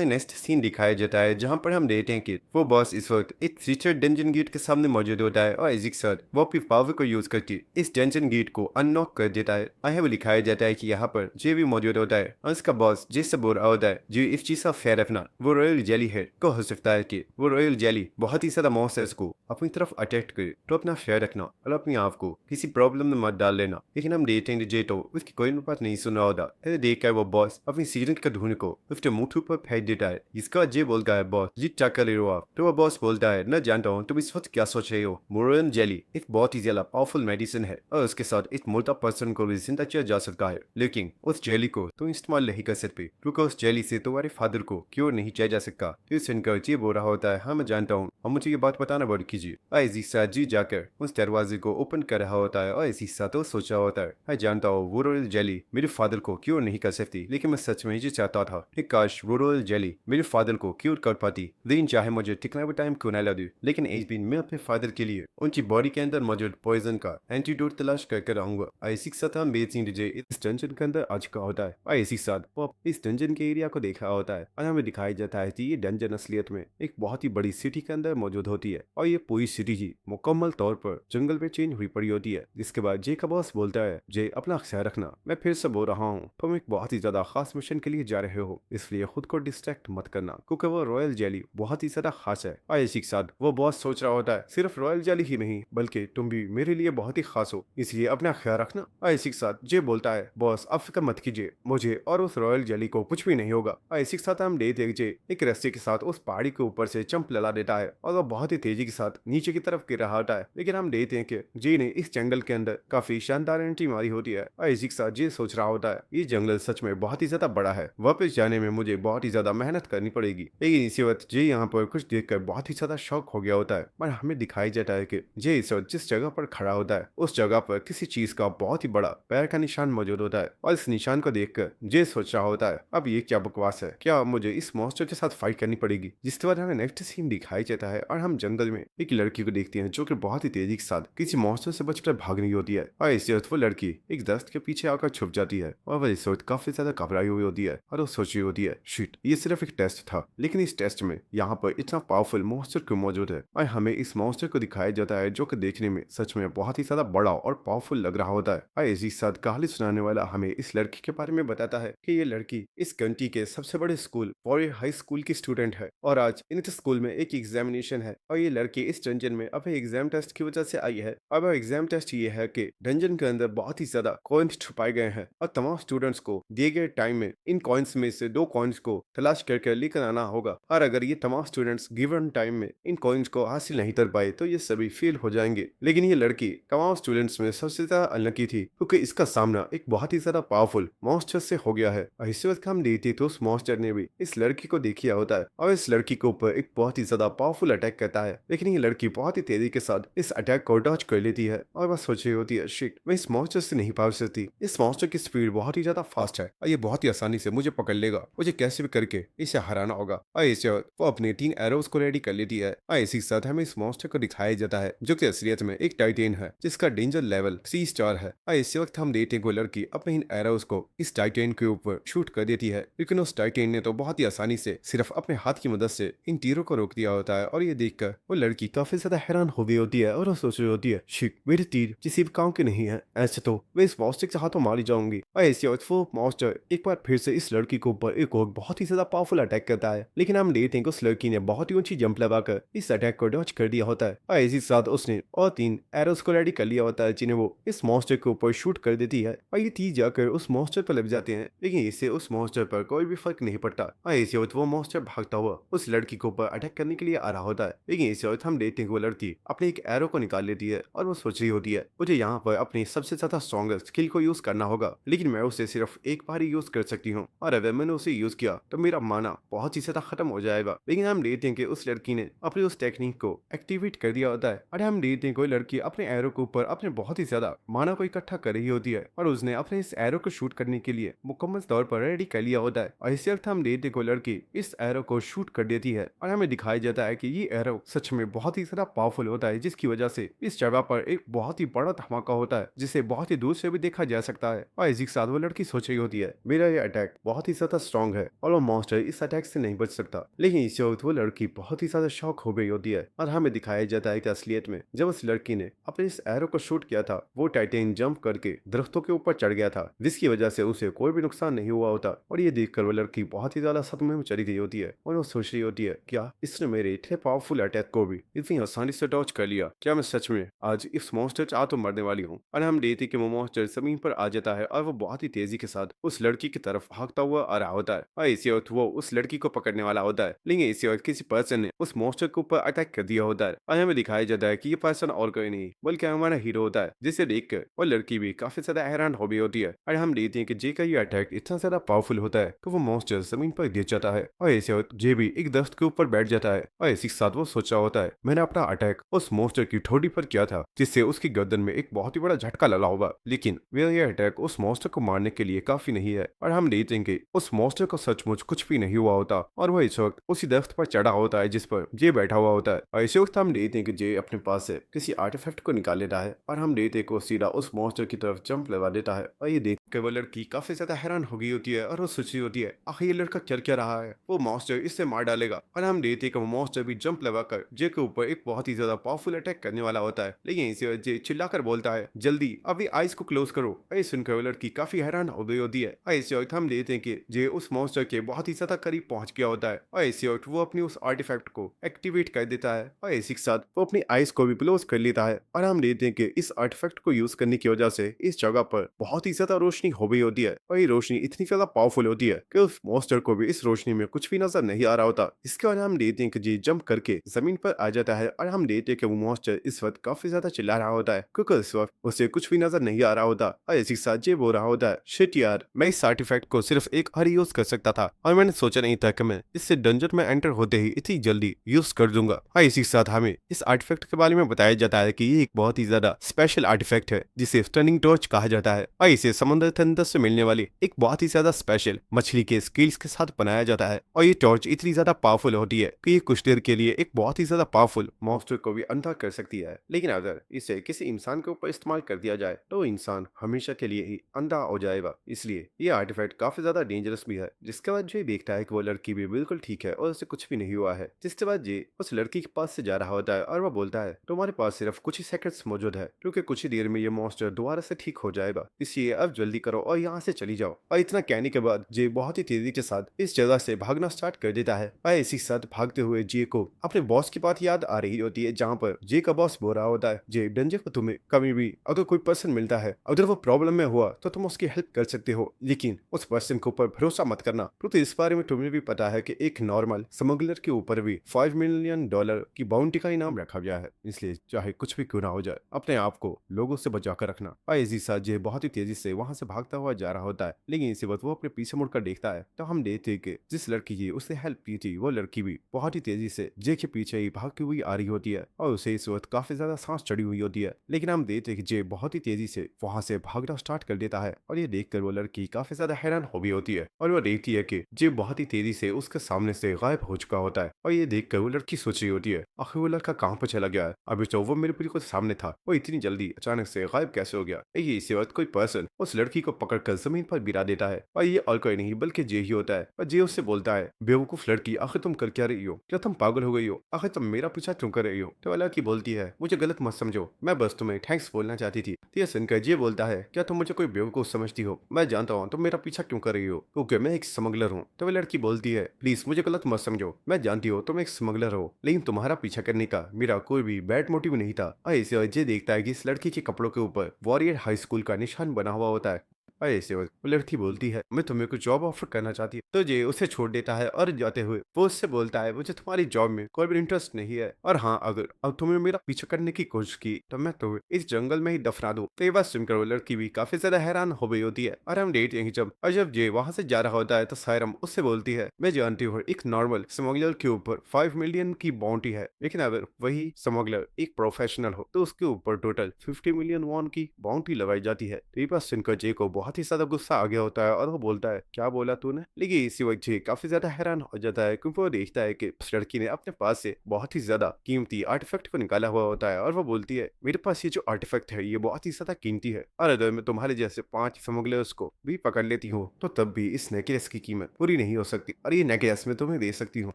नेक्स्ट सीन दिखाया जाता है जहाँ पर हम देखते हैं कि वो बॉस इस वक्त एक फीचर डेंजन गेट के सामने मौजूद होता है और इसी के साथ वो अपनी पावर को यूज करके इस डेंजन गेट को अनलॉक कर देता है। यहाँ लिखाया जाता है कि यहाँ पर जे भी मौजूद होता है और उसका बॉस जिससे बोल रहा होता है जो इस चीज का फेयर रखना वो रॉयल जेली है को हो सकता है कि वो रॉयल जेली बहुत ही ज्यादा मॉन्स्टर्स को अपनी तरफ अटैक करे तो अपना फेयर रखना और अपने आप को किसी प्रॉब्लम में मत डाल लेना। लेकिन हम देखते हैं जे तो उसकी कोई बात नहीं सुन रहा होता। देख कर वो बॉस अपनी सीजन के धुन को उसके मुंह उसके ऊपर फेंक देता है। इसका बाद जे बोलता है बॉस जी क्या कर रहे हो आप, तो वह बॉस बोलता है न जानता हूँ तुम इस वक्त क्या सोच रहे हो। मोरन जेली एक बहुत ही ज्यादा पावरफुल मेडिसिन है और उसके साथ एक मोटा पर्सन को भी जिंदा किया जा सकता है, लेकिन उस जेली को तुम इस्तेमाल नहीं कर सकते क्योंकि उस जेली से तुम्हारे फादर को क्योर नहीं किया जा सकता। फिर सुनकर जी बोल रहा होता है हाँ मैं जानता हूँ, अब मुझे ये बात बताना बंद कीजिए। ऐसी साथ जी जाकर उस दरवाजे को ओपन कर रहा होता है और ऐसी साथ तो सोच रहा होता है मैं जानता हूँ वो रॉयल जेली मेरे फादर को क्योर नहीं कर सकती, लेकिन मैं सच में ये चाहता था कि काश वो रॉयल जेली मेरे फादर को क्योर कर पाती। दिन चाहे मुझे कितना भी टाइम क्यों न लगे, लेकिन एक दिन मैं अपने फादर के लिए उनकी बॉडी के अंदर मौजूद पॉइजन का एंटीडोट तलाश करके रहूंगा। ऐसी साथ मेजिंग डीजे इस डंजन के अंदर आ चुका होता है और ऐसी साथ वो इस डंजन के एरिया को देखा होता है और हमें दिखाई जाता है कि ये डंजन असलियत में एक बहुत ही बड़ी सिटी के अंदर मौजूद होती है और ये पूरी सिटी ही मुकम्मल तौर पर जंगल में चेंज हुई पड़ी होती है। जिसके बाद जे का बॉस बोलता है जे अपना ख्याल रखना, मैं फिर से बोल रहा हूँ तुम एक बहुत ही ज्यादा खास मिशन के लिए जा रहे हो, इसलिए खुद को डिस्ट्रैक्ट मत करना क्योंकि वो रॉयल जेली बहुत ही ज्यादा खास है। और इसी के साथ वो बॉस सोच रहा होता है सिर्फ रॉयल जेली ही नहीं बल्कि तुम भी मेरे लिए बहुत ही खास हो, इसलिए अपना ख्याल रखना। और इसी के साथ जे बोलता है बॉस आप फिक्र मत कीजिए, मुझे और उस रॉयल जेली को कुछ भी नहीं होगा। और इसी के साथ हम देखते हैं जे एक रस्सी के साथ उस पहाड़ी के ऊपर से जंप लगा देता है और वो बहुत ही तेजी के साथ नीचे की तरफ गिर रहा होता है, लेकिन हम देखते हैं कि जे ने इस जंगल के अंदर काफी शानदार एंट्री मारी होती है। और इसी के साथ जे सोच रहा होता है ये जंगल सच में बहुत ही ज्यादा बड़ा है, वापस जाने में मुझे बहुत ही ज्यादा मेहनत करनी पड़ेगी। लेकिन इसी वक्त जे यहाँ पर कुछ देखकर बहुत ही ज्यादा शौक हो गया होता है और हमें दिखाई जाता है कि जे इस वक्त जिस जगह पर खड़ा होता है उस जगह पर किसी चीज का बहुत ही बड़ा पैर का निशान मौजूद होता है और इस निशान को देखकर जे सोच रहा होता है अब ये क्या बकवास है, क्या मुझे इस मॉन्स्टर के साथ फाइट करनी पड़ेगी। जिसके बाद हमें नेक्स्ट सीन दिखाई जाता है और हम जंगल में एक लड़की को देखते हैं जो कि बहुत ही तेजी के साथ किसी मॉन्स्टर से बचकर भाग रही होती है और इस वक्त वो लड़की एक दस्त के पीछे आकर छुप जाती है और वह इस वक्त काफी ज्यादा घबराई हुई होती है और वो सोच रही होती है शिट ये सिर्फ एक टेस्ट था, लेकिन इस टेस्ट में यहाँ पर इतना पावरफुल मॉन्स्टर क्यों मौजूद है। और हमें इस मॉन्स्टर को दिखाया जाता है जो कि देखने में सच में बहुत ही ज्यादा बड़ा और पावरफुल लग रहा होता है। और इसी साथ कहानी सुनाने वाला हमें इस लड़की के बारे में बताता है कि ये लड़की इस कंट्री के सबसे बड़े स्कूल वॉरियर हाई स्कूल की स्टूडेंट है और आज इन स्कूल में एक एग्जामिनेशन है और ये लड़की इस डंजन में अपने एग्जाम टेस्ट की वजह से आई है। अब एग्जाम टेस्ट ये है कि डंजन के अंदर बहुत ही ज्यादा कॉइन्स छुपाए गए हैं और तमाम स्टूडेंट्स को दिए गए टाइम में इन कॉइन्स में से 2 कॉइन्स को तलाश करके लेकर आना होगा और अगर ये तमाम स्टूडेंट्स गिवन टाइम में इन कॉइन्स को हासिल नहीं कर पाए तो ये सभी फेल हो जाएंगे। लेकिन ये लड़की तमाम स्टूडेंट्स में सबसे ज्यादा अनलकी थी क्योंकि इसका सामना एक बहुत ही ज्यादा पावरफुल मॉन्स्टर से हो गया है। और इस वक्त हम देखते तो उस मॉन्स्टर ने भी इस लड़की को देख लिया होता है और इस लड़की के ऊपर एक बहुत ही ज्यादा पावरफुल अटैक करता है, लेकिन ये लड़की बहुत ही तेजी के साथ इस अटैक को डॉज कर लेती है और वह सोच रही होती है शिट मैं इस मॉन्स्टर से नहीं भाग सकती, इस मॉन्स्टर की स्पीड बहुत ही ज्यादा फास्ट है और ये बहुत ही आसानी से मुझे पकड़ लेगा, मुझे कैसे भी करके इसे हराना होगा। और इसे वो अपने 3 एरोस को रेडी कर लेती है और इसी के साथ हमें इस मॉन्स्टर को दिखाया जाता है जो कि असलियत में एक टाइटेन है जिसका डेंजर लेवल 3 स्टार है। और इसी वक्त हम देखते हैं वो लड़की अपने इन एरोस को इस टाइटेन के ऊपर शूट कर देती है, लेकिन उस टाइटेन ने तो बहुत ही आसानी से सिर्फ अपने हाथ की मदद से इन तीरों को रोक दिया होता है। और ये देखकर वो लड़की काफी ज्यादा हैरान हो गई होती है और वो सोच रही होती है शिट मेरे तीर किसी भी काम के नहीं है, ऐसे तो वे इस मॉन्स्टर के हाथों मारी जाऊंगी। और ऐसे वक्त वो मॉन्स्टर एक बार फिर से इस लड़की के ऊपर एक और बहुत ही ज्यादा पावरफुल अटैक करता है, लेकिन हम देखते हैं कि उस लड़की ने बहुत ही ऊंची जंप लगाकर इस अटैक को डॉज कर दिया होता है और इसी साथ उसने और 3 एरोस को रेडी कर लिया होता है जिन्हें वो इस मॉन्स्टर के ऊपर शूट कर देती है और ये तीर जाकर उस मॉन्स्टर पर लग जाते हैं, लेकिन इससे उस मॉन्स्टर पर कोई भी फर्क नहीं पड़ता। और इसी वक्त वो मॉन्स्टर भागता हुआ उस लड़की के ऊपर अटैक करने के लिए आ रहा होता है, लेकिन इसी वक्त हम देखते हैं कि वो लड़की अपने एक एरो को निकाल लेती है और वो सोच रही होती है मुझे यहाँ पर अपनी सबसे ज्यादा स्ट्रॉन्गेस्ट स्किल को यूज करना होगा, लेकिन मैं उसे सिर्फ एक बार ही यूज कर सकती हूँ और अगर मैंने उसे यूज किया तो मेरा माना बहुत ही ज्यादा खत्म हो जाएगा। लेकिन हम देखते हैं कि उस लड़की ने अपनी उस टेक्निक को एक्टिवेट कर दिया होता है और हम देखते हैं कोई लड़की अपने एरो के ऊपर अपने बहुत ही ज्यादा माना को इकट्ठा कर रही होती है और उसने अपने इस एरो को शूट करने के लिए मुकम्मल तौर पर रेडी कर लिया होता है। और इसी वक्त हम देखते हैं कोई लड़की इस एरो को शूट कर देती है और हमें दिखाया जाता है कि ये एरो सच में बहुत ही ज्यादा पावरफुल होता है, जिसकी वजह से इस जगह पर एक बहुत ही बड़ा धमाका होता है जिसे बहुत ही दूर से भी देखा जा सकता है। और इसी के साथ वो लड़की सोच रही होती है मेरा ये अटैक बहुत ही ज्यादा स्ट्रॉन्ग है और वो मॉन्स्टर इस अटैक से नहीं बच सकता, लेकिन इसी वक्त वो लड़की बहुत ही ज्यादा शॉक हो गई होती है और हमें दिखाया जाता है कि असलियत में जब उस लड़की ने अपने इस एरो को शूट किया था वो टाइटेन जंप करके दरख्तों के ऊपर चढ़ गया था, जिसकी वजह से उसे कोई भी नुकसान नहीं हुआ होता। और ये देखकर वो लड़की बहुत ही ज्यादा सदमे में चली गई होती है और वो सोच रही होती है क्या इसने मेरे इतने पावरफुल अटैक को भी इतनी आसानी से डॉज कर लिया, क्या मैं सच में आज इस मॉन्स्टर से तो मरने वाली हूँ। और हम देखते कि वो मॉन्स्टर जमीन पर आ जाता है और वो बहुत ही तेजी के साथ उस लड़की की तरफ भागता हुआ आ रहा होता है और इसी वक्त वो उस लड़की को पकड़ने वाला होता है, लेकिन इसी वक्त किसी पर्सन ने उस मॉन्स्टर के ऊपर अटैक कर दिया होता है और हमें दिखाया जाता है कि ये पर्सन और कोई नहीं बल्कि हमारा हीरो होता है, जिसे देखकर वो लड़की भी काफी ज्यादा हैरान हो गई होती है। और हम देखते हैं कि जे का ये अटैक इतना ज्यादा पावरफुल होता है कि वो मॉन्स्टर जमीन पर गिर जाता है और ऐसे वक्त जे भी एक दस्त के ऊपर बैठ जाता है और इसी के साथ वो सोच रहा होता है मैंने अपना अटैक उस मॉन्स्टर की ठोड़ी पर किया था, जिससे उसकी गर्दन में एक बहुत ही बड़ा झटका लगा होगा, लेकिन मेरा यह अटैक उस मॉन्स्टर को मारने के लिए काफी नहीं है। और हम देखते हैं कि उस मॉन्स्टर को सचमुच कुछ भी नहीं हुआ होता और वह इस वक्त उसी दस्त पर चढ़ा होता है जिस पर जे बैठा हुआ होता है। और इसी वक्त हम देखते हैं कि जे अपने पास से किसी आर्टिफैक्ट को निकाल लेता है और हम देखते हैं कि वो सीधा उस मॉन्स्टर की तरफ जंप लगा देता है और ये देख कर वो लड़की काफी ज्यादा हैरान हो गई होती है और वो सोच रही होती है आखिर ये लड़का कर क्या रहा है, वो मॉन्स्टर इससे मार डालेगा। और हम देखते हैं कि वो मॉन्स्टर भी जंप लगाकर जे के ऊपर एक बहुत ही ज्यादा पावरफुल अटैक करने वाला होता है, लेकिन इसी वक्त जे चिल्लाकर बोलता है जल्दी अभी आइस को क्लोज करो। ये सुनकर वो लड़की काफी हैरान हो गई होती है और इसी वक्त हम देखते हैं कि जे उस मॉन्स्टर के बहुत ही ज्यादा करीब पहुंच गया होता है और इसी वक्त वो अपनी उस आर्टिफैक्ट को एक्टिवेट कर देता है और इसी के साथ वो अपनी आइस को भी क्लोज कर लेता है। और हम देखते हैं कि इस आर्टिफैक्ट को यूज करने की वजह से इस जगह पर बहुत ही ज्यादा रोशनी हो गई होती है और ये रोशनी इतनी ज्यादा पावरफुल होती है कि उस मॉन्स्टर को भी इस रोशनी में कुछ भी नजर नहीं आ रहा होता। इसके बाद हम देखते हैं कि जी जंप करके जमीन पर आ जाता है और हम देखते हैं कि वो मॉन्स्टर इस वक्त काफी ज्यादा चिल्ला रहा होता है क्योंकि इस वक्त उसे कुछ भी नजर नहीं आ रहा होता और इसी के साथ जे बोल रहा होता है शिट यार, मैं इस आर्टिफैक्ट को सिर्फ एक बार यूज कर सकता था और मैंने सोचा नहीं था कि मैं इससे डंजन में एंटर होते ही इतनी जल्दी यूज कर दूंगा। और इसी के साथ हमें इस आर्टिफैक्ट के बारे में बताया जाता है कि ये एक बहुत ही ज्यादा स्पेशल आर्टिफैक्ट है जिसे स्टनिंग टॉर्च कहा जाता है और इसे समुद्र के अंदर से मिलने वाली एक बहुत ही ज्यादा स्पेशल मछली के स्किल्स के साथ बनाया जाता है और ये टॉर्च इतनी ज्यादा पावरफुल होती है कि ये कुछ देर के लिए एक बहुत ही ज्यादा पावरफुल मॉन्स्टर को भी अंधा कर सकती है, लेकिन अगर इसे किसी इंसान के ऊपर इस्तेमाल कर दिया जाए तो इंसान हमेशा के लिए ही अंधा हो जाएगा। इसलिए ये आर्टिफैक्ट काफी ज्यादा डेंजरस भी है। जिसके बाद जे देखता है कि वो लड़की भी बिल्कुल ठीक है और उसे कुछ भी नहीं हुआ है, जिसके बाद जे उस लड़की के पास से जा रहा होता है और वो बोलता है तुम्हारे पास सिर्फ कुछ ही सेकंड्स मौजूद है क्योंकि कुछ ही देर में ये मॉन्स्टर दोबारा से ठीक हो जाएगा, इसलिए अब जल्दी करो और यहाँ से चली जाओ। और इतना कहने के बाद जे बहुत ही तेजी के साथ इस जगह से भागना स्टार्ट कर देता है और इसी के साथ भागते हुए जे को अपने बॉस की बात याद आ रही होती है जहाँ पर जे का बॉस बोल रहा होता है जे डंजे को तुम्हें कभी भी अगर कोई पर्सन मिलता है अगर वो प्रॉब्लम में हुआ तो तुम उसकी हेल्प कर सकते हो, लेकिन उस पर्सन के ऊपर भरोसा मत करना क्योंकि इस बारे में तुम्हें भी पता है कि एक नॉर्मल स्मगलर के ऊपर भी $5 मिलियन की बाउंटी का इनाम रखा गया है, इसलिए चाहे कुछ भी क्यों ना हो जाए अपने आप को लोगों से बचा कर रखना। और इसी साथ जे बहुत ही तेजी से वहां से भागता हुआ जा रहा होता है, लेकिन इसी वक्त वो अपने पीछे मुड़कर देखता है तो हम देखते हैं कि जिस लड़की की उसने हेल्प की थी वो लड़की भी बहुत ही तेजी से जे के पीछे ही भागती हुई आ रही होती है और उसे इस वक्त काफी ज्यादा सांस चढ़ी हुई होती है, लेकिन हम देखते हैं कि जे बहुत ही तेजी से वहां से भागना स्टार्ट कर देता है और ये देखकर वो लड़की काफी ज्यादा हैरान हो गई होती है और वो देखती है कि जे बहुत ही तेजी से उसके सामने से गायब हो चुका होता है और ये देखकर वो लड़की सोच रही होती है आखिर वो लड़का कहाँ पर चला गया है, अभी तो वो मेरे बिल्कुल सामने था, वो इतनी जल्दी अचानक से गायब कैसे हो गया। ये इसी वक्त कोई पर्सन उस लड़की को पकड़कर जमीन पर गिरा देता है और ये और कोई नहीं बल्कि जे ही होता है और जे उससे बोलता है बेवकूफ लड़की आखिर तुम कर क्या रही हो, क्या तुम पागल हो गई हो, आखिर तुम मेरा पीछा क्यों कर रही हो। तो लड़की बोलती है मुझे गलत मत समझो, मैं बस तुम्हें थैंक्स बोलना चाहती थी। तो ये सुनकर जे बोलता है क्या तुम मुझे कोई बेवकूफ समझती हो, मैं जानता हूँ तुम मेरा पीछा क्यों कर रही हो क्योंकि मैं एक स्मगलर हूँ। तो वह लड़की बोलती है प्लीज मुझे गलत मत समझो, मैं जानती हूँ तुम एक स्मगलर हो लेकिन तुम्हारा पीछा करने का मेरा कोई भी बैड मोटिव नहीं था। और इसे अजय देखता है कि इस लड़की के कपड़ों के ऊपर वॉरियर हाई स्कूल का निशान बना हुआ होता है। ऐसे वो लड़की बोलती है मैं तुम्हें कुछ जॉब ऑफर करना चाहती हूँ। तो जे उसे छोड़ देता है और जाते हुए वो उससे बोलता है मुझे तुम्हारी जॉब में कोई भी इंटरेस्ट नहीं है और हाँ अगर अब तुमने मेरा पीछा करने की कोशिश की तो मैं तुम्हें इस जंगल में ही दफना दूं। तो ये बात सुनकर वो लड़की भी काफी ज्यादा हैरान हो गई होती है और हम डेट यही जब जे वहां से जा रहा होता है तो सायरम उससे बोलती है मैं जानती हूँ एक नॉर्मल स्मगलर के ऊपर 5 मिलियन की बाउंटी है, लेकिन अगर वही स्मगलर एक प्रोफेशनल हो तो उसके ऊपर टोटल 50 मिलियन वॉन की बाउंटी लगाई जाती है। तो ये बात सुनकर जे को बहुत ही ज्यादा गुस्सा आ गया होता है और वो बोलता है क्या बोला तूने। लेकिन इसी वक्त जे काफी ज्यादा हैरान हो जाता है क्योंकि वो देखता है कि उस लड़की ने अपने पास से बहुत ही ज्यादा कीमती आर्टिफैक्ट को निकाला हुआ होता है और वो बोलती है मेरे पास ये जो आर्टिफैक्ट है ये बहुत ही ज्यादा कीमती है और अगर मैं तुम्हारे जैसे 5 स्मगलर्स को भी पकड़ लेती हूँ तो तब भी इस नेकलेस की कीमत पूरी नहीं हो सकती और ये नेकलेस मैं तुम्हें दे सकती हूँ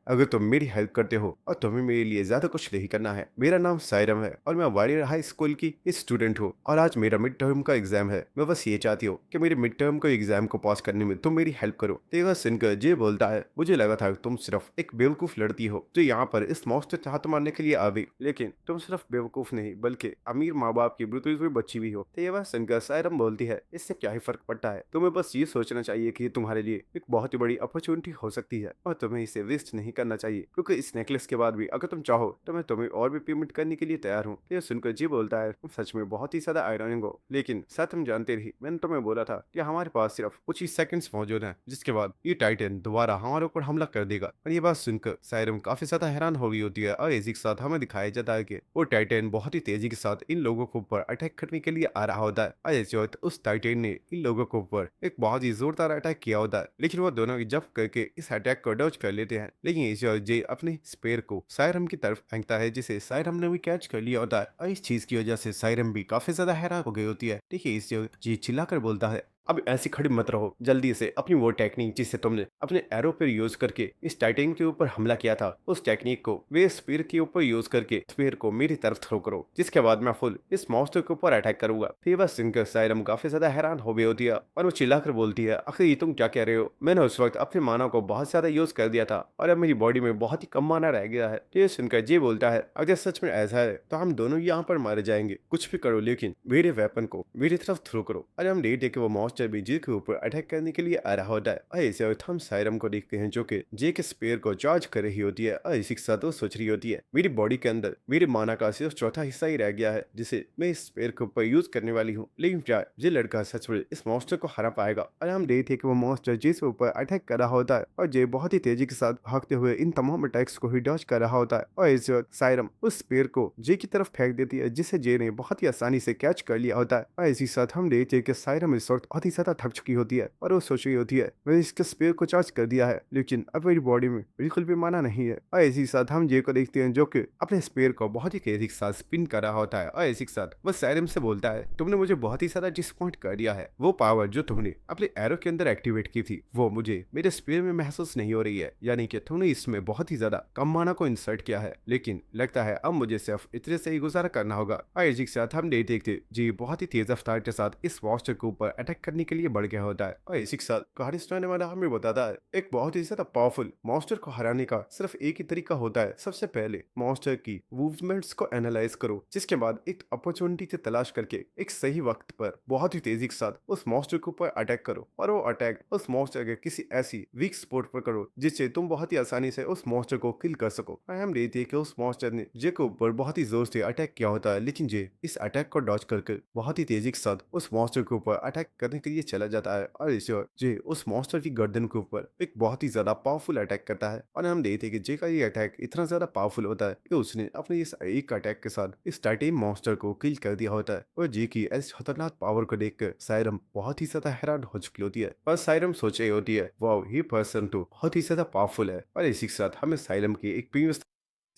अगर तुम मेरी हेल्प करते हो और तुम्हें मेरे लिए ज्यादा कुछ नहीं करना है। मेरा नाम सायरम है और मैं वॉरियर हाई स्कूल की स्टूडेंट हूँ और आज मेरा मिड टर्म का एग्जाम है। मैं बस ये चाहती हूँ कि मेरे मिड टर्म को एग्जाम को पास करने में तुम मेरी हेल्प करो। तो यह सुनकर जे बोलता है, मुझे लगा था तुम सिर्फ एक बेवकूफ लड़की हो जो यहाँ पर इस मौत से चाहत मारने के लिए आ गई, लेकिन तुम सिर्फ बेवकूफ नहीं बल्कि अमीर माँ बाप की मृत्यु हुई बच्ची भी हो। तो यह सुनकर सायरम बोलती है, इससे क्या ही फर्क पड़ता है, तुम्हें बस ये सोचना चाहिए कि तुम्हारे लिए एक बहुत ही बड़ी अपॉर्चुनिटी हो सकती है और तुम्हें इसे वेस्ट नहीं करना चाहिए, क्योंकि इस नेकलेस के बाद भी अगर तुम चाहो तो मैं तुम्हें और भी पेमेंट करने के लिए तैयार हूँ। यह सुनकर जी बोलता है, तुम सच में बहुत ही ज्यादा आयरनिक हो, लेकिन साथ तुम जानते रही मैंने तुम्हें बोला था कि हमारे पास सिर्फ कुछ ही सेकंड्स मौजूद हैं, जिसके बाद ये टाइटन दोबारा हमारे ऊपर हमला कर देगा। और ये बात सुनकर सायरम काफी ज्यादा हैरान हो गई होती है और इसी के साथ हमें दिखाया जाता है कि वो टाइटन बहुत ही तेजी के साथ इन लोगों के ऊपर अटैक करने के लिए आ रहा होता है। और इस वक्त उस टाइटन ने इन लोगों के ऊपर एक बहुत ही जोरदार अटैक किया होता है, लेकिन वो दोनों जब करके इस अटैक को डॉज कर लेते हैं। लेकिन इस वक्त जे अपने स्पेयर को सायरम की तरफ फेंकता है, जिसे सायरम ने भी कैच कर लिया होता है। और इस चीज की वजह से सायरम भी काफी ज्यादा हैरान हो गई होती है। देखिए इस जी चिल्लाकर बोलता है, अब ऐसी खड़ी मत रहो, जल्दी से अपनी वो टेक्निक जिसे तुमने अपने एरो पर यूज करके इस टाइटन के ऊपर हमला किया था, उस टेक्निक को वे स्पीयर के ऊपर यूज करके स्पीयर को मेरी तरफ थ्रो करो, जिसके बाद मैं फुल इस मॉन्स्टर के ऊपर अटैक करूंगा। फिर बस सुनकर सायरम काफी ज्यादा हैरान हो गई होती है और वो चिल्लाकर बोलती है, आखिर ये तुम क्या कह रहे हो, मैंने उस वक्त अपने माना को बहुत ज्यादा यूज कर दिया था और अब मेरी बॉडी में बहुत ही कम माना रह गया है। ये सुनकर जे बोलता है, अगर सच में ऐसा है तो हम दोनों यहाँ पर मारे जाएंगे, कुछ भी करो लेकिन मेरे वेपन को मेरी तरफ थ्रो करो। और हम देख देख वो मॉन्स्टर भी जे के ऊपर अटैक करने के लिए आ रहा होता है। और इसे वक्त हम सायरम को देखते हैं जो कि जे के स्पेयर को चार्ज कर रही होती है और इसी के साथ वो सोच रही होती है, मेरी बॉडी के अंदर मेरे माना का सिर्फ चौथा हिस्सा ही रह गया है जिसे मैं इस स्पेयर के ऊपर यूज करने वाली हूँ, लेकिन क्या ये लड़का सच में इस मॉन्स्टर को हरा पाएगा। और हम देखते हैं कि वो मॉन्स्टर जे के ऊपर अटैक कर रहा होता है और जे बहुत ही तेजी के साथ भागते हुए इन तमाम अटैक्स को ही डॉज कर रहा होता है। और इस वक्त सायरम उस स्पेयर को जे की तरफ फेंक देती है, जिसे जे ने बहुत ही आसानी से कैच कर लिया होता है। और इसी साथ हम देखते हैं कि सायरम इस वक्त बहुत ही ज्यादा थक चुकी होती है और वो सोच रही होती है, मैंने इसके स्पेयर को चार्ज कर दिया है लेकिन अब मेरी बॉडी में बिल्कुल भी माना नहीं है। और इसी साथ हम जे को देखते हैं जो कि अपने स्पेयर को बहुत ही तेजी के साथ स्पिन कर रहा होता है। और इसी के साथ वो सायरम से बोलता है, तुमने मुझे बहुत ही ज्यादा डिसअपॉइंट कर दिया है, वो पावर जो तुमने अपने एरो के अंदर एक्टिवेट की थी वो मुझे मेरे स्पेयर में महसूस नहीं हो रही है, यानी कि तुमने इसमें बहुत ही ज्यादा कम माना को इंसर्ट किया है, लेकिन लगता है अब मुझे सिर्फ इतने से ही गुजारा करना होगा। और इसी के साथ हम देखते जी बहुत ही तेज रफ्तार के साथ इस मॉन्स्टर के ऊपर अटैक करने के लिए बढ़ गया होता है। और इसी के साथ कहानी सुनाने वाला हमें बताता है, एक बहुत ही ज्यादा पावरफुल मॉन्स्टर को हराने का सिर्फ एक ही तरीका होता है, सबसे पहले मॉन्स्टर की मूवमेंट्स को एनालाइज करो, जिसके बाद एक अपॉर्चुनिटी से तलाश करके एक सही वक्त पर बहुत ही तेजी के साथ उस मॉन्स्टर के ऊपर अटैक करो और वो अटैक उस मॉन्स्टर के किसी ऐसी वीक स्पॉट पर करो जिससे तुम बहुत ही आसानी से उस मॉन्स्टर को किल कर सको। हम देखते हैं कि उस मॉन्स्टर ने जे के ऊपर बहुत ही जोर से अटैक किया होता है, लेकिन जे इस अटैक को डॉज करके बहुत ही तेजी के साथ उस मॉन्स्टर के ऊपर अटैक करने के लिए चला जाता है और इस वक्त जे उस मॉन्स्टर की गर्दन के ऊपर एक बहुत ही ज्यादा पावरफुल अटैक करता है। और हम देखते हैं कि जे का ये अटैक इतना ज्यादा पावरफुल होता है कि उसने अपने इस एक अटैक के साथ इस टाइटेनियम मॉन्स्टर को किल कर दिया होता है। और जे की ऐसी खतरनाक पावर को देखकर सायरम बहुत ही ज्यादा हैरान हो चुकी होती है और सायरम सोच रही होती है, वाओ ये पर्सन तो बहुत ही ज्यादा पावरफुल है। और इसी के साथ हमें सायरम की एक प्रीवियस